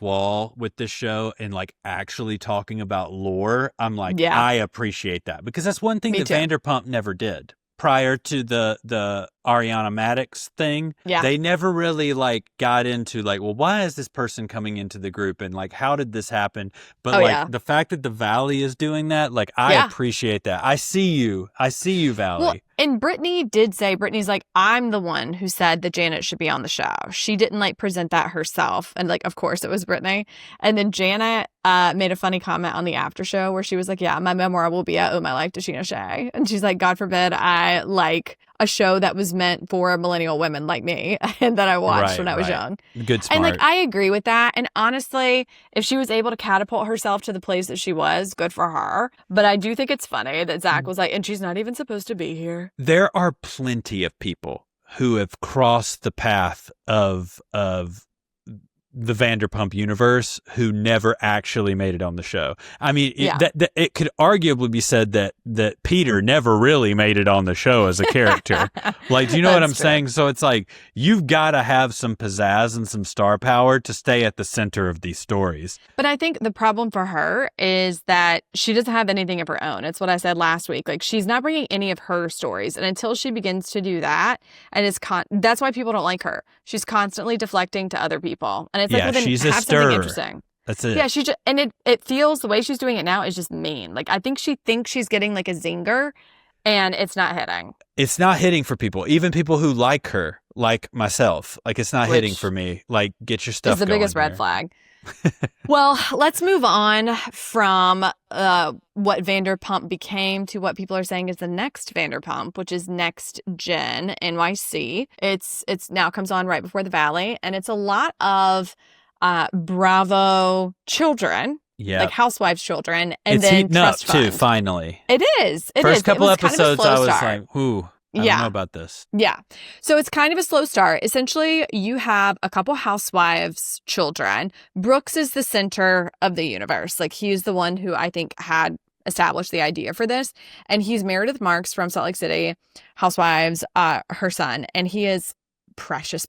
wall with this show and like actually talking about lore, I'm like, I appreciate that because that's one thing that Vanderpump never did. Prior to the Ariana Maddox thing, they never really like got into like, well, why is this person coming into the group and like, how did this happen? But the fact that the Valley is doing that, like, I appreciate that. I see you, Valley. Well, and Brittany did say, Brittany's like, I'm the one who said that Janet should be on the show. She didn't like present that herself. And like, of course it was Brittany. And then Janet made a funny comment on the after show where she was like, yeah, my memoir will be I Owe My Life to Sheena Shea. And she's like, God forbid I like a show that was meant for millennial women like me and that I watched when I was young. Good, smart. And like, I agree with that. And honestly, if she was able to catapult herself to the place that she was, good for her. But I do think it's funny that Zach was like, and she's not even supposed to be here. There are plenty of people who have crossed the path of the Vanderpump universe who never actually made it on the show. I mean, it could arguably be said that Peter never really made it on the show as a character. Like, do you know what I'm saying? So it's like, you've got to have some pizzazz and some star power to stay at the center of these stories. But I think the problem for her is that she doesn't have anything of her own. It's what I said last week. Like, she's not bringing any of her stories. And until she begins to do that, and that's why people don't like her. She's constantly deflecting to other people. And it's like, well, then she's have a stirrer. something interesting. That's it. Yeah, she just, and it feels the way she's doing it now is just mean. Like, I think she thinks she's getting like a zinger, and it's not hitting. It's not hitting for people, even people who like her, like myself. Like, it's not hitting for me. Like, get your stuff. It's the biggest red flag. Well, let's move on from what Vanderpump became to what people are saying is the next Vanderpump, which is Next Gen NYC. It's now comes on right before the Valley, and it's a lot of Bravo children. Yeah, like housewives' children, and it's then heating trust up fund. too. Finally, it is. First couple kind episodes, of a slow I was start. like, "Ooh, I don't know about this." Yeah, so it's kind of a slow start. Essentially, you have a couple housewives' children. Brooks is the center of the universe. Like, he's the one who I think had established the idea for this, and he's Meredith Marks from Salt Lake City Housewives, her son, and he is precious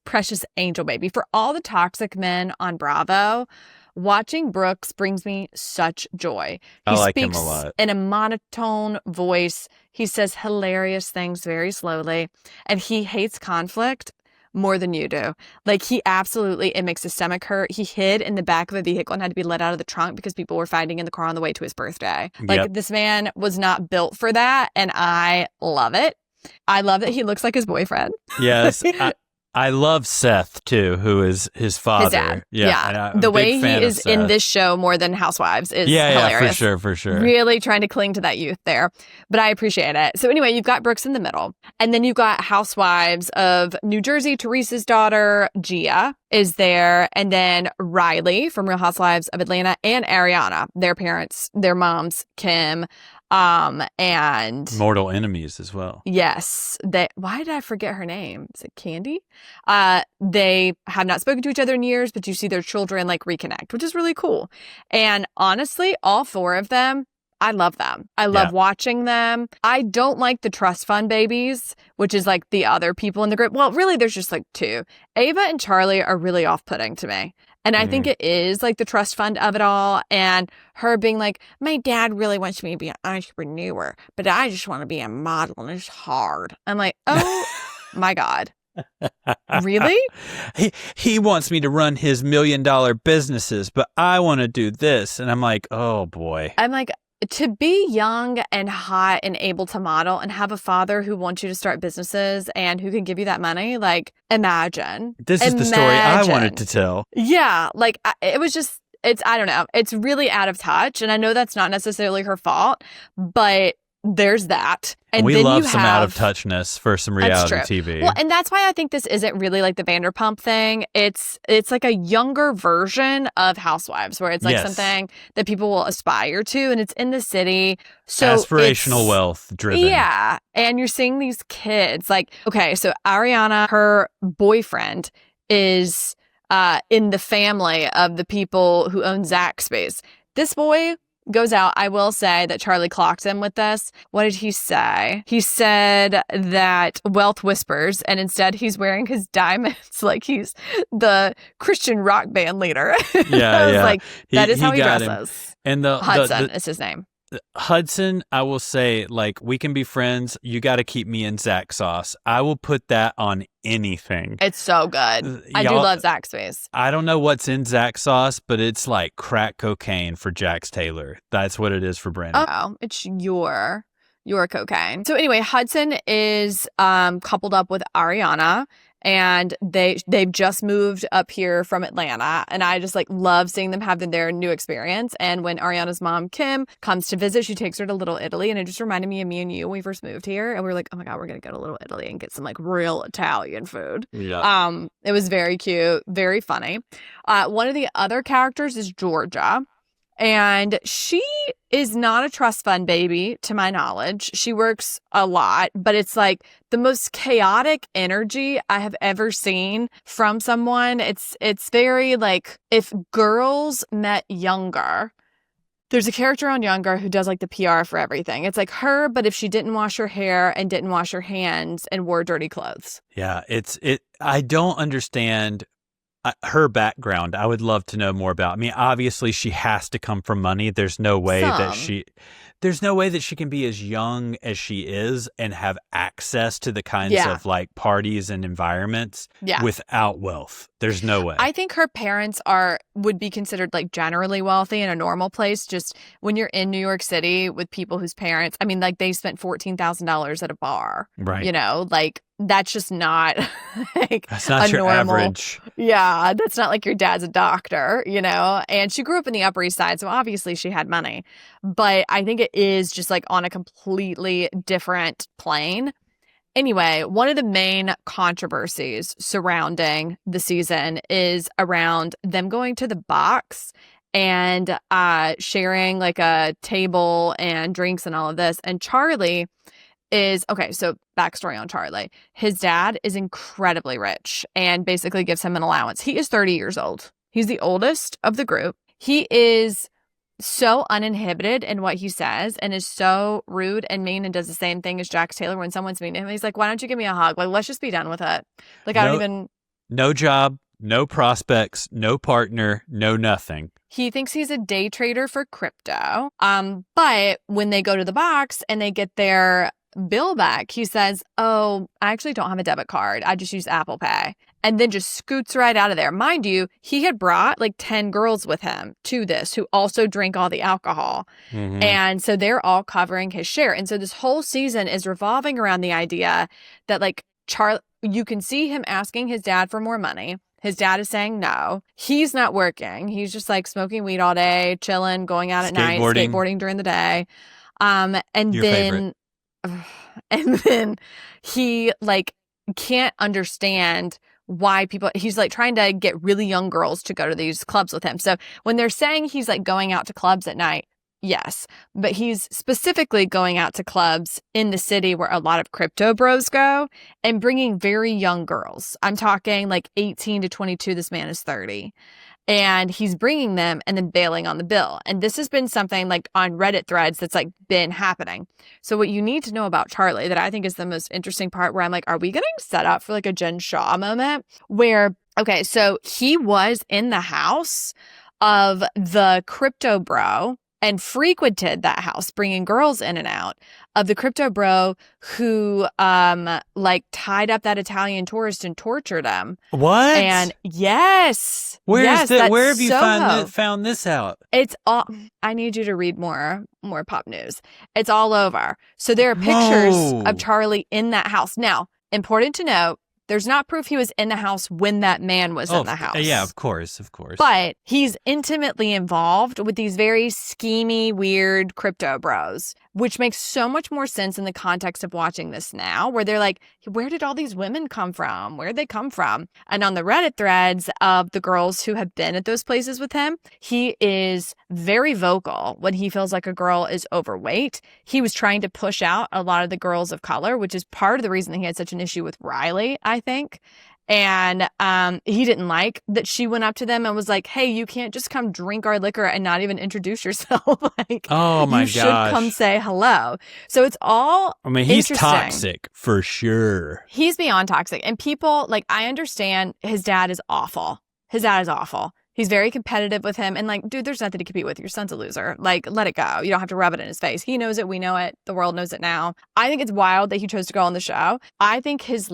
angel baby. For all the toxic men on Bravo, watching Brooks brings me such joy. I like speaks him a lot. In a monotone voice. He says hilarious things very slowly, and he hates conflict more than you do. Like, he absolutely, it makes his stomach hurt. He hid in the back of a vehicle and had to be let out of the trunk because people were fighting in the car on the way to his birthday. Like, this man was not built for that, and I love it. I love that he looks like his boyfriend. Yes. I love Seth too, who is his father. His dad. Yeah. The way he is in this show more than Housewives is hilarious. Yeah, for sure. Really trying to cling to that youth there. But I appreciate it. So anyway, you've got Brooks in the middle. And then you've got Housewives of New Jersey. Teresa's daughter, Gia, is there. And then Riley from Real Housewives of Atlanta and Ariana, their parents, their moms, Kim, And mortal enemies as well. yes, why did I forget her name? Is it Candy? They have not spoken to each other in years, but you see their children like reconnect, which is really cool. And honestly, all 4 of them, I love them. I love watching them. I don't like the trust fund babies, which is like the other people in the group. Well, really, there's just like 2. Ava and Charlie are really off-putting to me. And I think it is like the trust fund of it all. And her being like, my dad really wants me to be an entrepreneur, but I just want to be a model and it's hard. I'm like, oh my God. Really? He wants me to run his $1 million businesses, but I want to do this. And I'm like, oh boy. I'm like, to be young and hot and able to model and have a father who wants you to start businesses and who can give you that money, like, imagine. This is the story I wanted to tell. Yeah, like, it was just, I don't know. It's really out of touch. And I know that's not necessarily her fault, but there's that. And we then love some out of touchness for some reality TV. Well, and that's why I think this isn't really like the Vanderpump thing. It's like a younger version of Housewives, where it's like something that people will aspire to, and it's in the city. So aspirational wealth driven. Yeah. And you're seeing these kids like, okay, so Ariana, her boyfriend is in the family of the people who own Zach's space. This boy goes out. I will say that Charlie clocked him with this. What did he say? He said that wealth whispers, and instead he's wearing his diamonds like he's the Christian rock band leader. Yeah, yeah. Like, that is how he dresses. Him. And Hudson is his name. Hudson, I will say, like, we can be friends. You got to keep me in Zach sauce. I will put that on anything. It's so good. I do love Zach's face. I don't know what's in Zach sauce, but it's like crack cocaine for Jax Taylor. That's what it is for Brandon. Oh, it's your cocaine. So anyway, Hudson is coupled up with Ariana. And they've just moved up here from Atlanta. And I just like love seeing them have their new experience. And when Ariana's mom, Kim, comes to visit, she takes her to Little Italy. And it just reminded me of me and you when we first moved here. And we were like, oh my God, we're going to go to Little Italy and get some like real Italian food. Yeah. It was very cute, very funny. One of the other characters is Georgia. And she is not a trust fund baby, to my knowledge. She works a lot, but it's like the most chaotic energy I have ever seen from someone. It's very like if girls met Younger. There's a character on Younger who does like the PR for everything. It's like her, but if she didn't wash her hair and didn't wash her hands and wore dirty clothes. Yeah, I don't understand her background. I would love to know more about. I mean, obviously she has to come from money. There's no way that she can be as young as she is and have access to the kinds of like parties and environments without wealth. There's no way. I think her parents would be considered like generally wealthy in a normal place. Just when you're in New York City with people whose parents, I mean, like they spent $14,000 at a bar, right? You know, like that's just not like that's not your normal, average. Yeah, that's not like your dad's a doctor, you know. And she grew up in the Upper East Side, so obviously she had money. But I think it is just like on a completely different plane. Anyway, one of the main controversies surrounding the season is around them going to the box and sharing like a table and drinks and all of this. And Charlie is, okay, so backstory on Charlie. His dad is incredibly rich and basically gives him an allowance. He is 30 years old. He's the oldest of the group. He is so uninhibited in what he says and is so rude and mean and does the same thing as Jax Taylor when someone's mean to him. He's like, why don't you give me a hug? Like, let's just be done with it. Like, I don't even... No job, no prospects, no partner, no nothing. He thinks he's a day trader for crypto. But when they go to the box and they get their bill back, he says, oh, I actually don't have a debit card. I just use Apple Pay. And then just scoots right out of there. Mind you, he had brought like 10 girls with him to this who also drink all the alcohol. Mm-hmm. And so they're all covering his share. And so this whole season is revolving around the idea that like you can see him asking his dad for more money. His dad is saying no. He's not working. He's just like smoking weed all day, chilling, going out at night, skateboarding during the day. And then he like can't understand why he's like trying to get really young girls to go to these clubs with him. So when they're saying he's like going out to clubs at night, Yes, but he's specifically going out to clubs in the city where a lot of crypto bros go and bringing very young girls. I'm talking like 18 to 22. This man is 30. And he's bringing them and then bailing on the bill. And this has been something like on Reddit threads that's like been happening. So what you need to know about Charlie that I think is the most interesting part where I'm like, are we getting set up for like a Jen Shah moment where, okay, so he was in the house of the crypto bro and frequented that house, bringing girls in and out of the crypto bro who like tied up that Italian tourist and tortured him. What? And yes. Where have you Soho. found this out? It's all, I need you to read more pop news. It's all over. So there are pictures of Charlie in that house. Now, important to note, there's not proof he was in the house when that man was in the house. Yeah, of course. But he's intimately involved with these very schemy, weird crypto bros, which makes so much more sense in the context of watching this now, where they're like, where did all these women come from? Where'd they come from? And on the Reddit threads of the girls who have been at those places with him, he is very vocal when he feels like a girl is overweight. He was trying to push out a lot of the girls of color, which is part of the reason that he had such an issue with Riley, I think. And he didn't like that she went up to them and was like, hey, you can't just come drink our liquor and not even introduce yourself. Like, oh my gosh. You should come say hello. So it's all he's toxic for sure. He's beyond toxic. And people, like, I understand his dad is awful. He's very competitive with him. And like, dude, there's nothing to compete with. Your son's a loser. Like, let it go. You don't have to rub it in his face. He knows it. We know it. The world knows it now. I think it's wild that he chose to go on the show. I think he's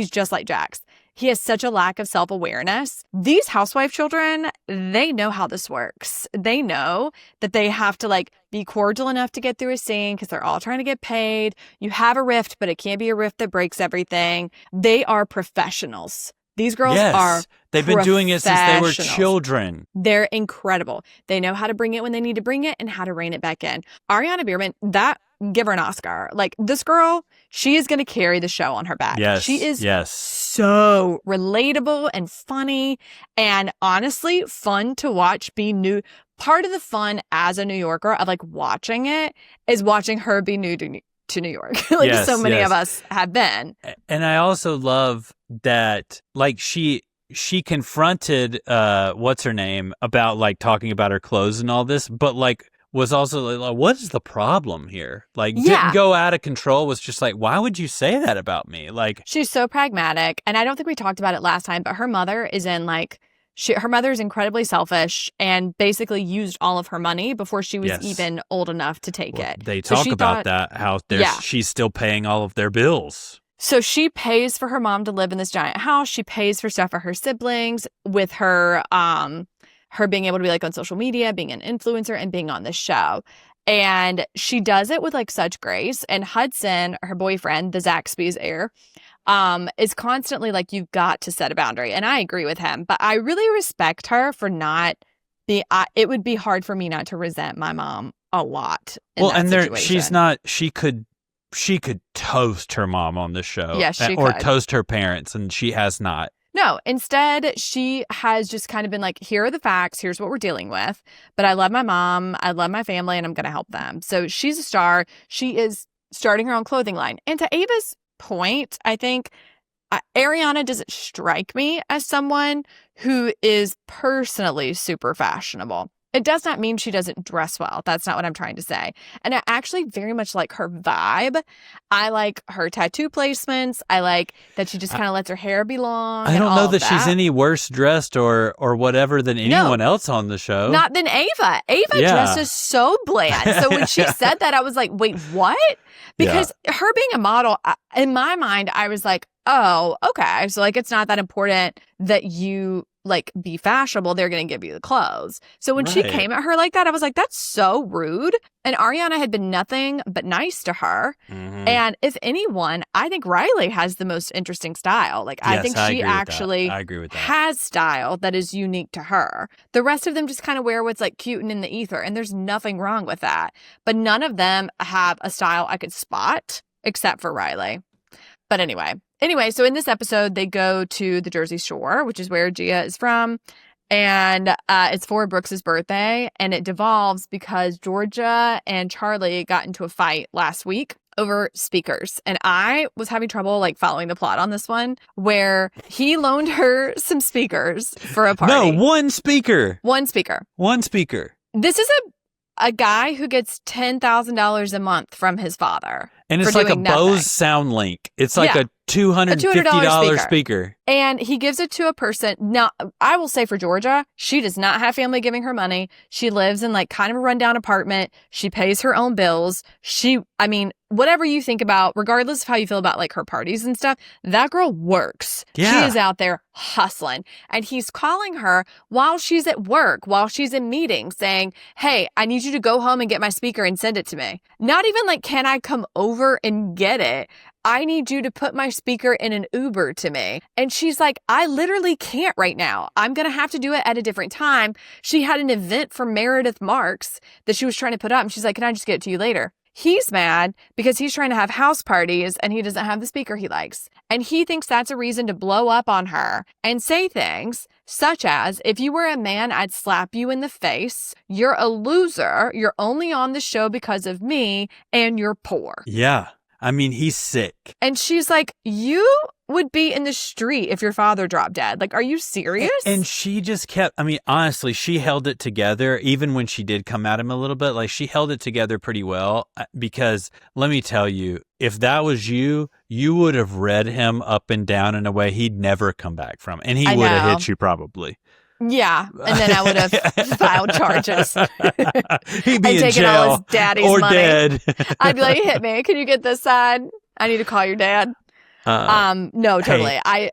just like Jax. He has such a lack of self-awareness. These housewife children, they know how this works. They know that they have to like be cordial enough to get through a scene because they're all trying to get paid. You have a rift, but it can't be a rift that breaks everything. They are professionals. These girls are They've been doing it since they were children. They're incredible. They know how to bring it when they need to bring it and how to rein it back in. Ariana Bierman, give her an Oscar. Like, this girl, she is going to carry the show on her back. Yes, she is so relatable and funny and honestly fun to watch be new. Part of the fun as a New Yorker of like watching it is watching her be new to New York. Like so many of us have been. And I also love that like she confronted what's her name about like talking about her clothes and all this, but like was also like, what is the problem here? Like, didn't go out of control, was just like, why would you say that about me? Like, she's so pragmatic. And I don't think we talked about it last time, but her mother is in like, her mother is incredibly selfish and basically used all of her money before she was even old enough to take it. They talk about that, how she's still paying all of their bills. So she pays for her mom to live in this giant house. She pays for stuff for her siblings with her being able to be like on social media, being an influencer and being on this show. And she does it with like such grace. And Hudson, her boyfriend, the Zaxby's heir, is constantly like, you've got to set a boundary. And I agree with him, but I really respect her for not it would be hard for me not to resent my mom a lot. She could toast her mom on the show. Yes, she or could. Toast her parents, and she has not. No, instead, she has just kind of been like, here are the facts. Here's what we're dealing with. But I love my mom. I love my family, and I'm going to help them. So she's a star. She is starting her own clothing line. And to Ava's point, I think Ariana doesn't strike me as someone who is personally super fashionable. It does not mean she doesn't dress well. That's not what I'm trying to say. And I actually very much like her vibe. I like her tattoo placements. I like that she just kind of lets her hair be long. I don't know that she's any worse dressed or whatever than anyone else on the show. Not than Ava. Ava dresses so bland. So when she said that, I was like, wait, what? Because her being a model, in my mind, I was like, oh, okay. So like, it's not that important that you like be fashionable. They're going to give you the clothes. So when she came at her like that, I was like, that's so rude. And Ariana had been nothing but nice to her. Mm-hmm. And if anyone, I think Riley has the most interesting style. Like, I think she actually has style that is unique to her. The rest of them just kind of wear what's like cute and in the ether. And there's nothing wrong with that. But none of them have a style I could spot except for Riley. But anyway, so in this episode, they go to the Jersey Shore, which is where Gia is from. And it's for Brooks's birthday. And it devolves because Georgia and Charlie got into a fight last week over speakers. And I was having trouble like following the plot on this one, where he loaned her some speakers for a party. No, one speaker. One speaker. One speaker. This is a guy who gets $10,000 a month from his father. And it's like a Bose Sound Link. It's like a $250 speaker. And he gives it to a person. Now, I will say for Georgia, she does not have family giving her money. She lives in like kind of a rundown apartment. She pays her own bills. Whatever you think about, regardless of how you feel about like her parties and stuff, that girl works. Yeah. She is out there hustling. And he's calling her while she's at work, while she's in meetings, saying, hey, I need you to go home and get my speaker and send it to me. Not even like, can I come over and get it? I need you to put my speaker in an Uber to me. And she's like, I literally can't right now. I'm going to have to do it at a different time. She had an event for Meredith Marks that she was trying to put up. And she's like, can I just get it to you later? He's mad because he's trying to have house parties and he doesn't have the speaker he likes. And he thinks that's a reason to blow up on her and say things such as, if you were a man, I'd slap you in the face. You're a loser. You're only on the show because of me, and you're poor. Yeah. I mean, he's sick. And she's like, you would be in the street if your father dropped dead. Like, are you serious? And she just kept, honestly, she held it together. Even when she did come at him a little bit, like she held it together pretty well. Because let me tell you, if that was you, you would have read him up and down in a way he'd never come back from. And he would have hit you probably. Yeah, and then I would have filed charges. He'd be and in taken jail all his daddy's or money. dead. I'd be like, hit me. Can you get this side? I need to call your dad. No, totally. Hey,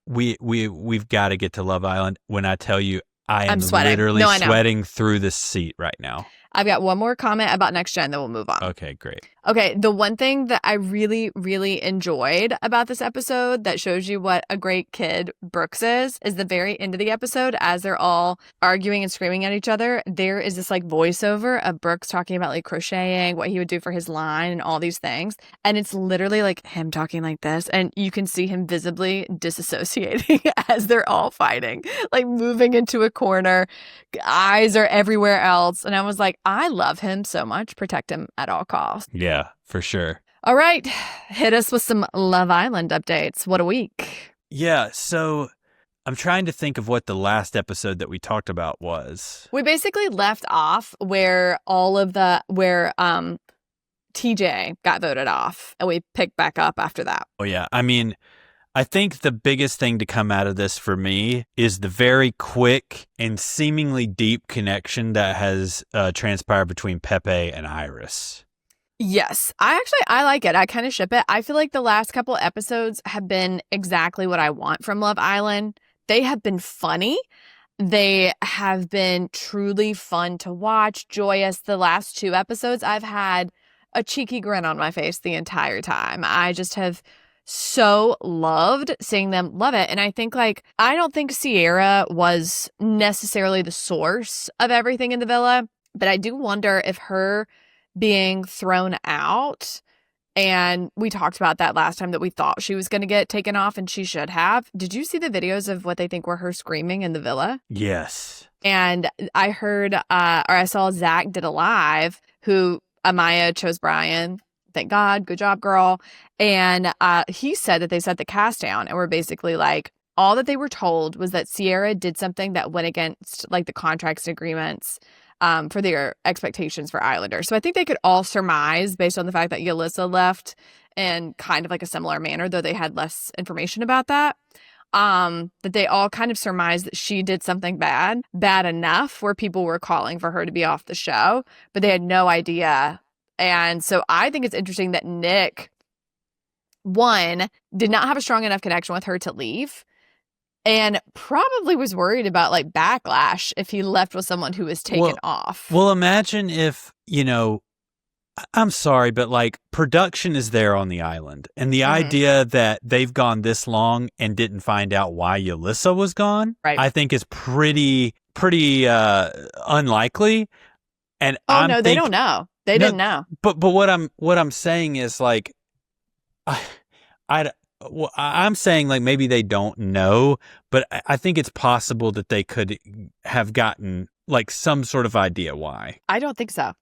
we've got to get to Love Island. When I tell you, I'm sweating. literally sweating through the seat right now. I've got one more comment about Next Gen, then we'll move on. Okay, great. Okay, the one thing that I really, really enjoyed about this episode that shows you what a great kid Brooks is the very end of the episode, as they're all arguing and screaming at each other, there is this like voiceover of Brooks talking about like crocheting, what he would do for his line and all these things. And it's literally like him talking like this, and you can see him visibly disassociating as they're all fighting, like moving into a corner, eyes are everywhere else. And I was like, I love him so much. Protect him at all costs. Yeah, for sure. All right. Hit us with some Love Island updates. What a week. Yeah. So I'm trying to think of what the last episode that we talked about was. We basically left off where TJ got voted off, and we picked back up after that. Oh, yeah. I think the biggest thing to come out of this for me is the very quick and seemingly deep connection that has transpired between Pepe and Iris. Yes, I like it. I kind of ship it. I feel like the last couple episodes have been exactly what I want from Love Island. They have been funny. They have been truly fun to watch, joyous. The last 2 episodes, I've had a cheeky grin on my face the entire time. I just have so loved seeing them love it. And I think I don't think Sierra was necessarily the source of everything in the villa, but I do wonder if her being thrown out, and we talked about that last time, that we thought she was going to get taken off, and she should have. Did you see the videos of what they think were her screaming in the villa? Yes. And I heard, or I saw Zach did a live, who Amaya chose Brian. Thank God. Good job, girl. And he said that they set the cast down and were basically like, all that they were told was that Sierra did something that went against like the contracts and agreements for their expectations for Islanders. So I think they could all surmise, based on the fact that Yalissa left in kind of like a similar manner, though they had less information about that, that they all kind of surmised that she did something bad enough where people were calling for her to be off the show, but they had no idea. And so I think it's interesting that Nick, one, did not have a strong enough connection with her to leave, and probably was worried about like backlash if he left with someone who was taken off. Well, imagine if, I'm sorry, but like production is there on the island, and the idea that they've gone this long and didn't find out why Yalissa was gone, right, I think is pretty unlikely. And they don't know. They didn't know. But what I'm saying is like, Well, I'm saying like maybe they don't know, but I think it's possible that they could have gotten like some sort of idea why. I don't think so.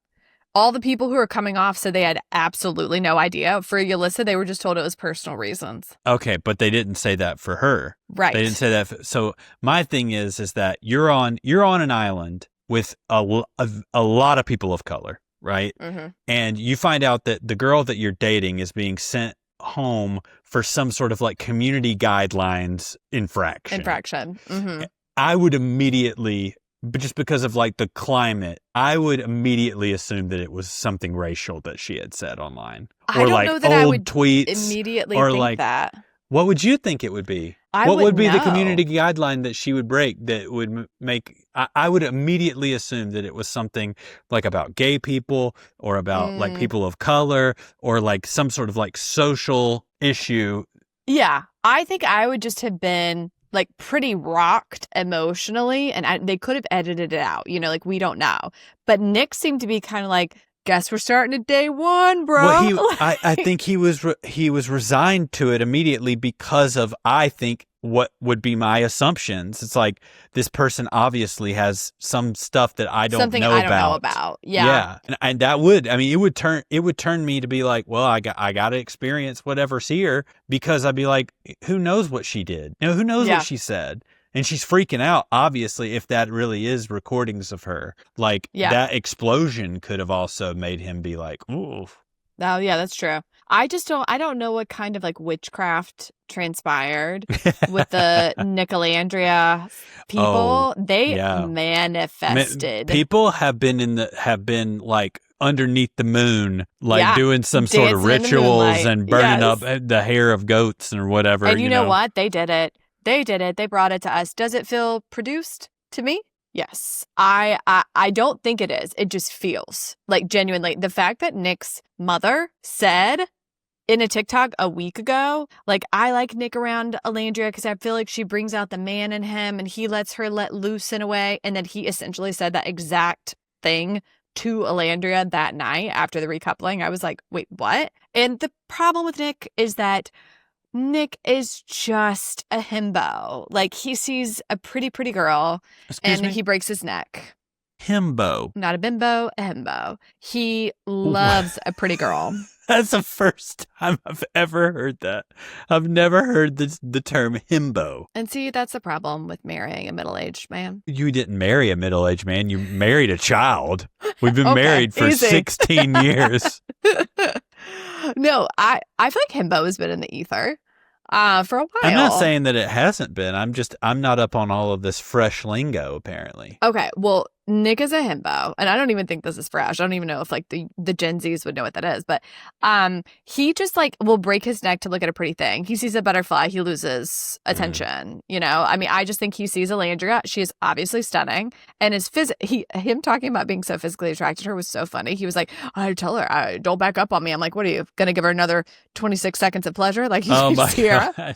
All the people who are coming off said they had absolutely no idea. For Yulissa, they were just told it was personal reasons. Okay, but they didn't say that for her. Right. They didn't say that. So my thing is that you're on an island with a lot of people of color, right? Mm-hmm. And you find out that the girl that you're dating is being sent home for some sort of like community guidelines infraction. Mm-hmm. I would immediately, but just because of like the climate, I would immediately assume that it was something racial that she had said online, or I don't like know that old I would tweets, immediately or think like that. What would you think it would be? What would be the community guideline that she would break that would make? I would immediately assume that it was something like about gay people or about like people of color or like some sort of like social issue. Yeah, I think I would just have been like pretty rocked emotionally, and they could have edited it out, you know, like we don't know. But Nick seemed to be kind of like, guess we're starting at day one, bro. Well, I think he was resigned to it immediately because of, I think, what would be my assumptions. It's like this person obviously has some stuff that I don't know about. Yeah. And that would, I mean, it would turn me to be like, well, I got to experience whatever's here, because I'd be like, who knows what she did? You know, who knows what she said? And she's freaking out, obviously, if that really is recordings of her. Like, that explosion could have also made him be like, ooh. Oh, yeah, that's true. I don't know what kind of like witchcraft transpired with the Nicolandria people. They manifested. People have been like underneath the moon, like doing some sort of rituals and burning up the hair of goats or whatever. And you know what? They did it. They did it. They brought it to us. Does it feel produced to me? Yes. I don't think it is. It just feels like genuinely. The fact that Nick's mother said in a TikTok a week ago, like, I like Nick around Alandria because I feel like she brings out the man in him and he lets her let loose in a way. And then he essentially said that exact thing to Alandria that night after the recoupling. I was like, wait, what? And the problem with Nick is that Nick is just a himbo. Like, he sees a pretty girl and he breaks his neck. Himbo. Not a bimbo, a himbo. He loves a pretty girl. That's the first time I've ever heard that. I've never heard the term himbo. And see, that's the problem with marrying a middle-aged man. You didn't marry a middle-aged man. You married a child. We've been married for 16 years. No, I feel like himbo has been in the ether for a while. I'm not saying that it hasn't been. I'm not up on all of this fresh lingo, apparently. Okay, well, Nick is a himbo, and I don't even think this is fresh. I don't even know if like the Gen Zs would know what that is, but he just like will break his neck to look at a pretty thing. He sees a butterfly, he loses attention. You know, I mean, I just think he sees Alandria. She is obviously stunning, and him talking about being so physically attracted to her was so funny. He was like, I tell her, don't back up on me. I'm like, what are you gonna give her another 26 seconds of pleasure? Like, Sierra,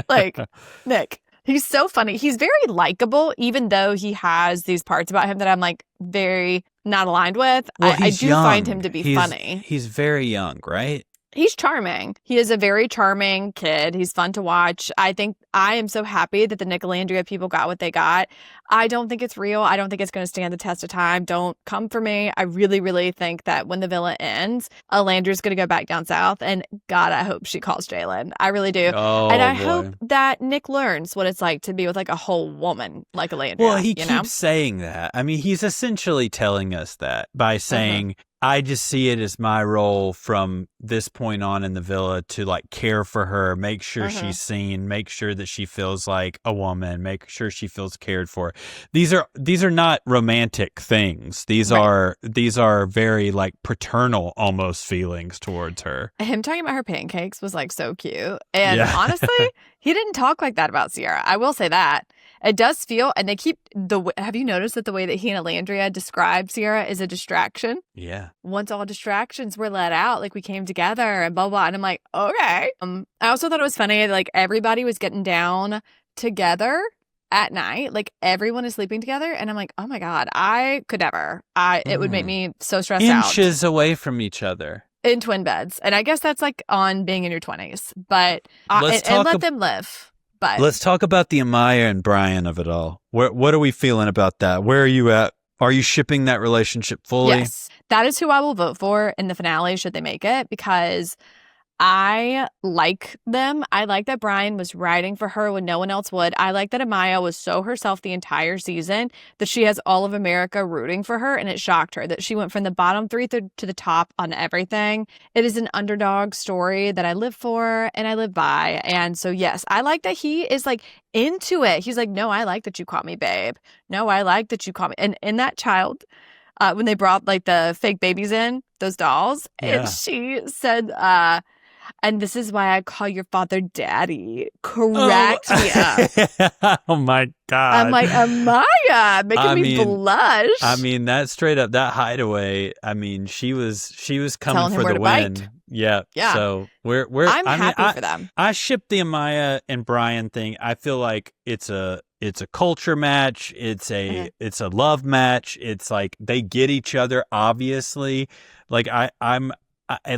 like Nick. He's so funny. He's very likable, even though he has these parts about him that I'm like very not aligned with. Well, I do find him to be funny. He's very young, right? He's charming. He is a very charming kid. He's fun to watch. I think I am so happy that the Nicolandria people got what they got. I don't think it's real. I don't think it's going to stand the test of time. Don't come for me. I really, really think that when the villa ends, Alandria's going to go back down south. And God, I hope she calls Jalen. I really do. Oh, and I hope that Nick learns what it's like to be with like a whole woman like Alandria. Well, he keeps saying that. I mean, he's essentially telling us that by saying, I just see it as my role from this point on in the villa to like care for her, make sure she's seen, make sure that she feels like a woman, make sure she feels cared for. These are not romantic things. These are very like paternal almost feelings towards her. Him talking about her pancakes was like so cute. And honestly, he didn't talk like that about Sierra. I will say that. It does feel, and they keep have you noticed that the way that he and Alandria describe Sierra is a distraction? Yeah. Once all distractions were let out, like we came together and blah, blah. And I'm like, okay. I also thought it was funny, like everybody was getting down together at night. Like everyone is sleeping together. And I'm like, oh my God, I could never. It would make me so stressed out. Inches away from each other. in twin beds. And I guess that's like on being in your 20s. But and let them live. But let's talk about the Amaya and Brian of it all. What are we feeling about that? Where are you at? Are you shipping that relationship fully? Yes, that is who I will vote for in the finale should they make it, because I like them. I like that Brian was riding for her when no one else would. I like that Amaya was so herself the entire season that she has all of America rooting for her, and it shocked her that she went from the bottom three to the top on everything. It is an underdog story that I live for and I live by. And so, yes, I like that he is like into it. He's like, no, I like that you call me babe. No, I like that you call me. And in that child, when they brought like the fake babies in, those dolls, and she said, and this is why I call your father daddy. Cracked me up. Oh my God. I'm like, Amaya, making me blush. I mean, that straight up, that hideaway, I mean, she was coming for the win. Bite. Yeah. So I'm happy for them. I ship the Amaya and Brian thing. I feel like it's a culture match. It's a love match. It's like they get each other, obviously. Like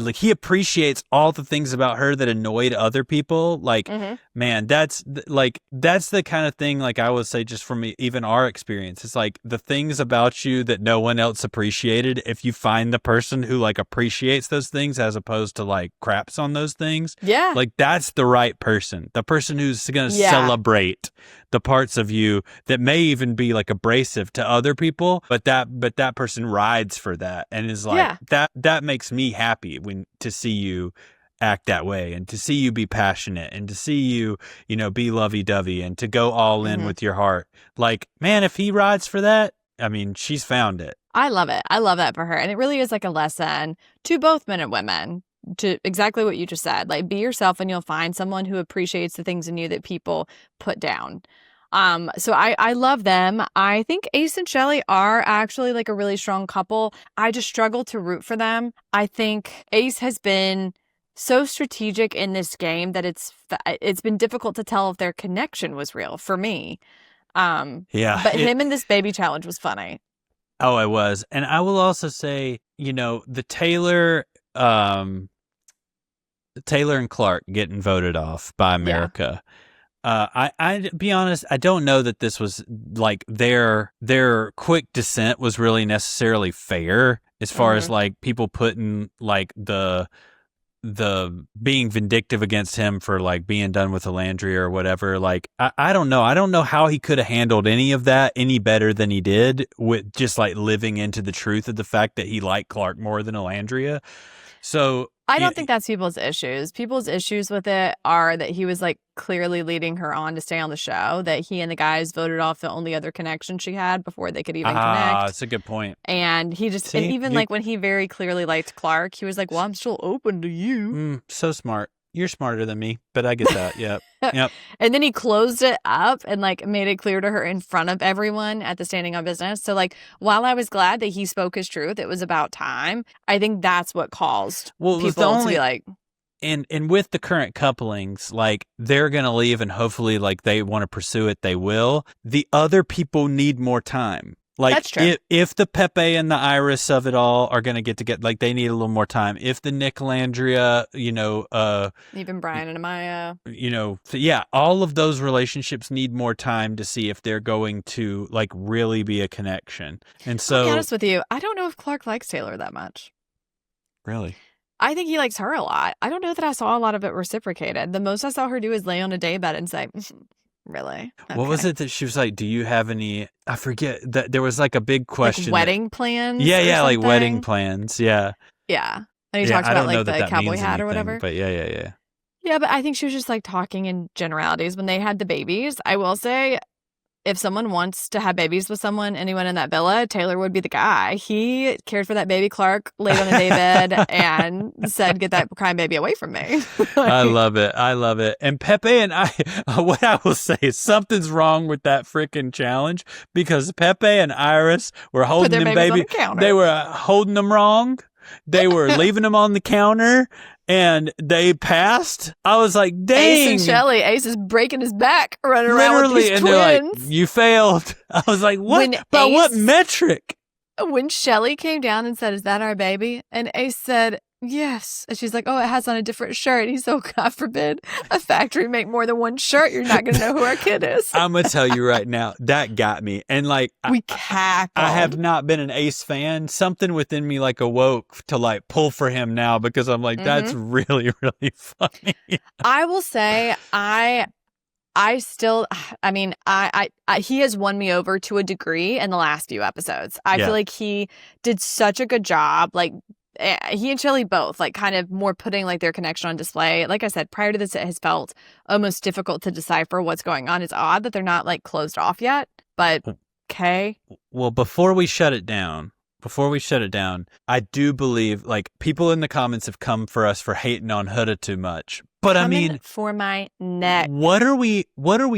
like he appreciates all the things about her that annoyed other people. Like, man, that's the kind of thing, like I would say, just from even our experience, it's like the things about you that no one else appreciated. If you find the person who like appreciates those things as opposed to like craps on those things, like that's the right person. The person who's going to celebrate the parts of you that may even be like abrasive to other people, but that person rides for that and is like that makes me happy to see you act that way and to see you be passionate and to see you be lovey-dovey and to go all in with your heart. Like, man, if he rides for that, I mean, she's found it. I love it. I love that for her. And it really is like a lesson to both men and women, to exactly what you just said. Like, be yourself and you'll find someone who appreciates the things in you that people put down. So I love them. I think Ace and Shelley are actually like a really strong couple. I just struggle to root for them. I think Ace has been so strategic in this game that it's been difficult to tell if their connection was real for me. But him and this baby challenge was funny. Oh, it was. And I will also say, the Taylor and Clark getting voted off by America. I be honest, I don't know that this was like their quick descent was really necessarily fair as far as like people putting like the being vindictive against him for like being done with Alandria or whatever. Like, I don't know. I don't know how he could have handled any of that any better than he did with just like living into the truth of the fact that he liked Clark more than Alandria. So I don't think that's people's issues. People's issues with it are that he was like clearly leading her on to stay on the show, that he and the guys voted off the only other connection she had before they could even connect. That's a good point. And he just, like when he very clearly liked Clark, he was like, well, I'm still open to you. So smart. You're smarter than me, but I get that. Yep. And then he closed it up and like made it clear to her in front of everyone at the standing on business. So like, while I was glad that he spoke his truth, it was about time. I think that's what caused people to be like. And with the current couplings, like they're going to leave and hopefully like they want to pursue it, they will. The other people need more time. Like, that's true. If the Pepe and the Iris of it all are going to get like they need a little more time. If the Nick Landria, even Brian and Amaya, all of those relationships need more time to see if they're going to like really be a connection. And so, I'll be honest with you, I don't know if Clark likes Taylor that much. Really? I think he likes her a lot. I don't know that I saw a lot of it reciprocated. The most I saw her do is lay on a daybed and say, really? Okay. What was it that she was like, do you have any, I forget, that there was like a big question. Like wedding plans? Yeah, like wedding plans. Yeah. Yeah. And he talks about like the cowboy hat or whatever. But yeah. Yeah, but I think she was just like talking in generalities. When they had the babies, I will say, if someone wants to have babies with anyone in that villa, Taylor would be the guy. He cared for that baby. Clark laid on a daybed and said, get that crying baby away from me. I love it. And Pepe and I, what I will say is something's wrong with that freaking challenge, because Pepe and Iris were holding them baby. They were holding them wrong. They were leaving them on the counter. And they passed. I was like, dang. Ace and Shelley. Ace is breaking his back running around with these twins. They're like, you failed. I was like, what? By what metric? When Shelley came down and said, is that our baby? And Ace said, yes. And she's like, oh, it has on a different shirt. He's so, God forbid, a factory make more than one shirt. You're not going to know who our kid is. I'm going to tell you right now, that got me. And like, we cackled. I have not been an Ace fan. Something within me like awoke to like pull for him now because I'm like, that's really, really funny. I will say, I still, I mean, he has won me over to a degree in the last few episodes. I feel like he did such a good job. Like, he and Chili both, like, kind of more putting, like, their connection on display. Like I said, prior to this, it has felt almost difficult to decipher what's going on. It's odd that they're not, like, closed off yet, but okay. Well, before we shut it down, I do believe, like, people in the comments have come for us for hating on Huda too much. But I mean, for my neck. What are we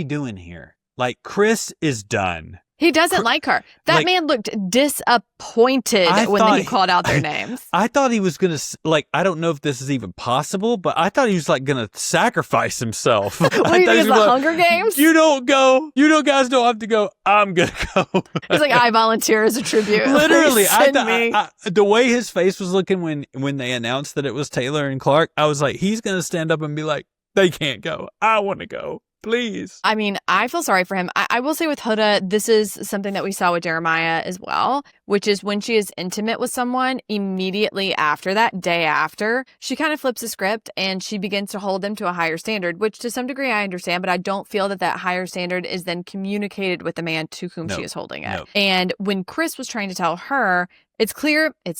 doing here? Like, Chris is done. He doesn't like her. That man looked disappointed when he called out their names. I thought he was going to, like, I don't know if this is even possible, but I thought he was, like, going to sacrifice himself. What do you think, it's the Hunger Games? You don't go. You guys don't have to go. I'm going to go. He's like, I volunteer as a tribute. Literally. The way his face was looking when they announced that it was Taylor and Clark, I was like, he's going to stand up and be like, they can't go. I want to go. Please. I mean, I feel sorry for him. I will say with Huda, this is something that we saw with Jeremiah as well, which is when she is intimate with someone, immediately after that, day after, she kind of flips the script and she begins to hold them to a higher standard, which to some degree I understand, but I don't feel that higher standard is then communicated with the man to whom she is holding it. And when Chris was trying to tell her, it's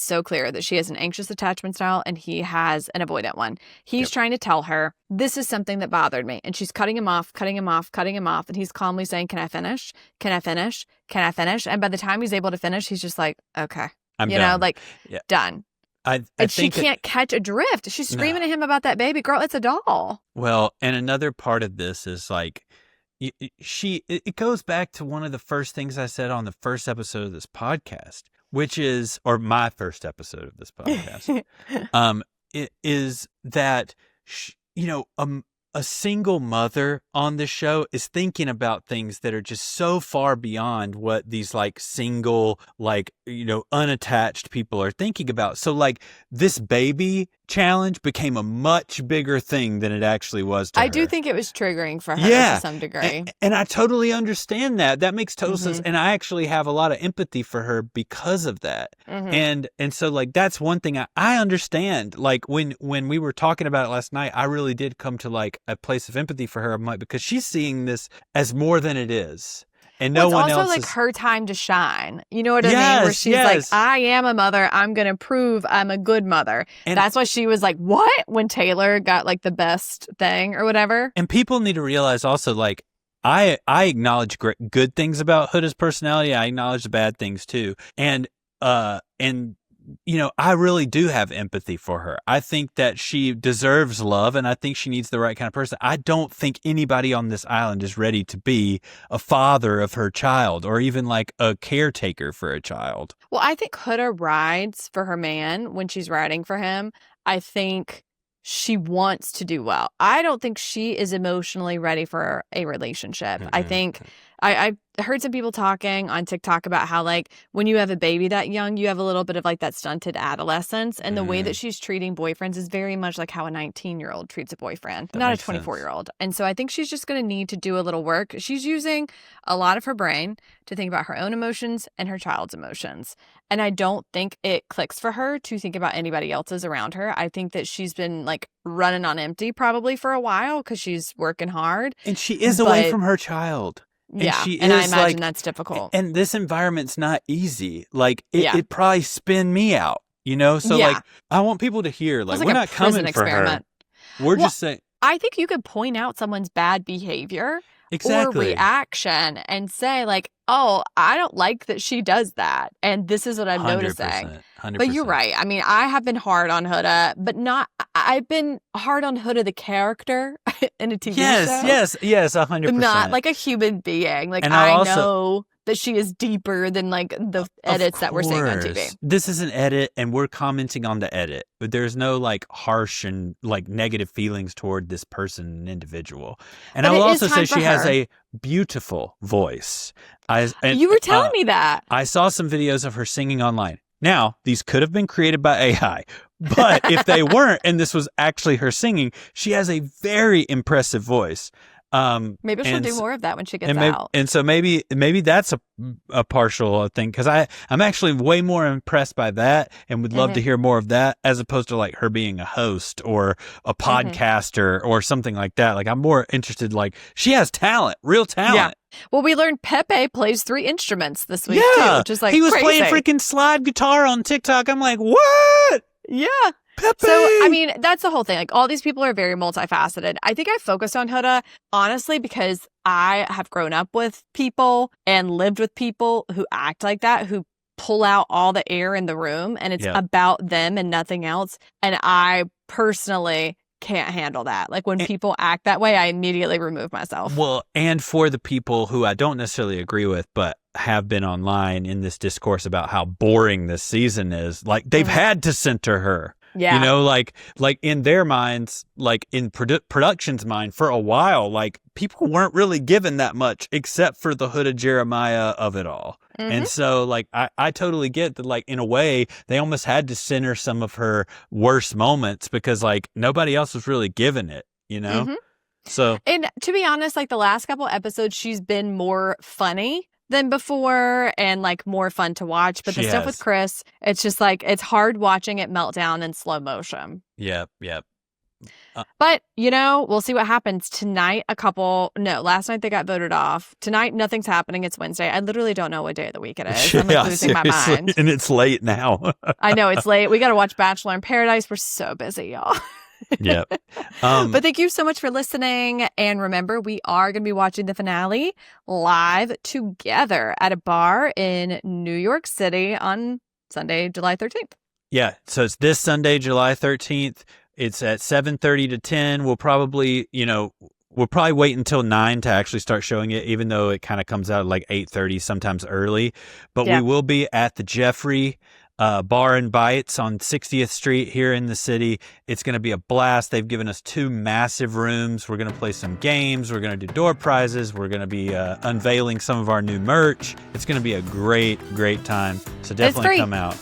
so clear that she has an anxious attachment style and he has an avoidant one. He's trying to tell her, this is something that bothered me. And she's cutting him off. And he's calmly saying, can I finish? Can I finish? Can I finish? And by the time he's able to finish, he's just like, okay. I'm done. Done. And she can't catch a drift. She's screaming at him about that baby. Girl, it's a doll. Well, and another part of this is like, it goes back to one of the first things I said on the first episode of this podcast, which is, or my first episode of this podcast, it is that, a single mother on the show is thinking about things that are just so far beyond what these like single, like, unattached people are thinking about. So like this baby challenge became a much bigger thing than it actually was to her. I do think it was triggering for her to some degree. And I totally understand that. That makes total sense. And I actually have a lot of empathy for her because of that. And so like, that's one thing I understand. Like when we were talking about it last night, I really did come to like a place of empathy for her. I'm like, because she's seeing this as more than it is. And no one else. It's also like her time to shine. You know what I mean? Where she's like, I am a mother. I'm going to prove I'm a good mother. And that's why she was like, what? When Taylor got like the best thing or whatever. And people need to realize also, like, I acknowledge good things about Huda's personality. I acknowledge the bad things too. And I really do have empathy for her. I think that she deserves love, and I think she needs the right kind of person. I don't think anybody on this island is ready to be a father of her child or even like a caretaker for a child. Well, I think Huda rides for her man when she's riding for him. I think she wants to do well. I don't think she is emotionally ready for a relationship. I think I heard some people talking on TikTok about how, like, when you have a baby that young, you have a little bit of like that stunted adolescence. And the way that she's treating boyfriends is very much like how a 19-year-old treats a boyfriend, not a 24-year-old. And so I think she's just going to need to do a little work. She's using a lot of her brain to think about her own emotions and her child's emotions. And I don't think it clicks for her to think about anybody else's around her. I think that she's been like running on empty probably for a while because she's working hard. And she is away from her child. And I imagine that's difficult. And this environment's not easy. Like, it'd probably spin me out, So, like, I want people to hear, like we're not coming for her. We're just saying. I think you could point out someone's bad behavior or reaction and say, like, oh, I don't like that she does that. And this is what I'm noticing. 100%. But you're right. I mean, I have been hard on Huda, but I've been hard on Huda, the character in a TV show. Yes, 100%. Not like a human being. Like, I know that she is deeper than like the edits that we're seeing on TV. This is an edit and we're commenting on the edit, but there's no like harsh and like negative feelings toward this person and individual. And I will also say she has a beautiful voice. You were telling me that. I saw some videos of her singing online. Now, these could have been created by AI, But if they weren't, and this was actually her singing, she has a very impressive voice. Maybe she'll do more of that when she gets out. out. And so maybe that's a partial thing, because I'm actually way more impressed by that and would love to hear more of that, as opposed to like her being a host or a podcaster or something like that. Like I'm more interested, like she has talent, real talent. Yeah. Well, we learned Pepe plays 3 instruments this week too, which is like he was crazy. playing freaking slide guitar on TikTok. I'm like, what? Yeah. Pepe! So, I mean, that's the whole thing. Like, all these people are very multifaceted. I think I focused on Huda, honestly, because I have grown up with people and lived with people who act like that, who pull out all the air in the room, and it's about them and nothing else. And I personally can't handle that. Like, when people act that way, I immediately remove myself. Well, and for the people who I don't necessarily agree with, but have been online in this discourse about how boring this season is, like, they've had to center her. Yeah. You know, like in their minds, like in production's mind, for a while, like people weren't really given that much except for the Huda Jeremiah of it all. And so, like, I totally get that, like, in a way, they almost had to center some of her worst moments because, like, nobody else was really given it, you know? So. And to be honest, like, the last couple episodes, she's been more funny than before and like more fun to watch. But the stuff with Chris, it's just like, it's hard watching it melt down in slow motion. Yep. But, you know, we'll see what happens tonight. Last night they got voted off. Tonight, nothing's happening. It's Wednesday. I literally don't know what day of the week it is. I'm like losing my mind. And it's late now. I know it's late. We got to watch Bachelor in Paradise. We're so busy, y'all. Yep. But thank you so much for listening. And remember, we are going to be watching the finale live together at a bar in New York City on Sunday, July 13th. Yeah. So it's this Sunday, July 13th. It's at 7:30 to 10. We'll probably wait until 9 to actually start showing it, even though it kind of comes out at like 8:30, sometimes early. But we will be at the Jeffrey Bar and Bites on 60th Street here in the city. It's going to be a blast. They've given us 2 massive rooms. We're going to play some games. We're going to do door prizes. We're going to be unveiling some of our new merch. It's going to be a great time. So definitely come out.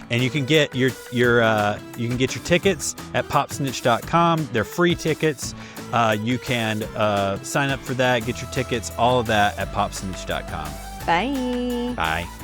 And you can get your tickets at popsnitch.com. They're free tickets. You can sign up for that, get your tickets, all of that at popsnitch.com. Bye. Bye.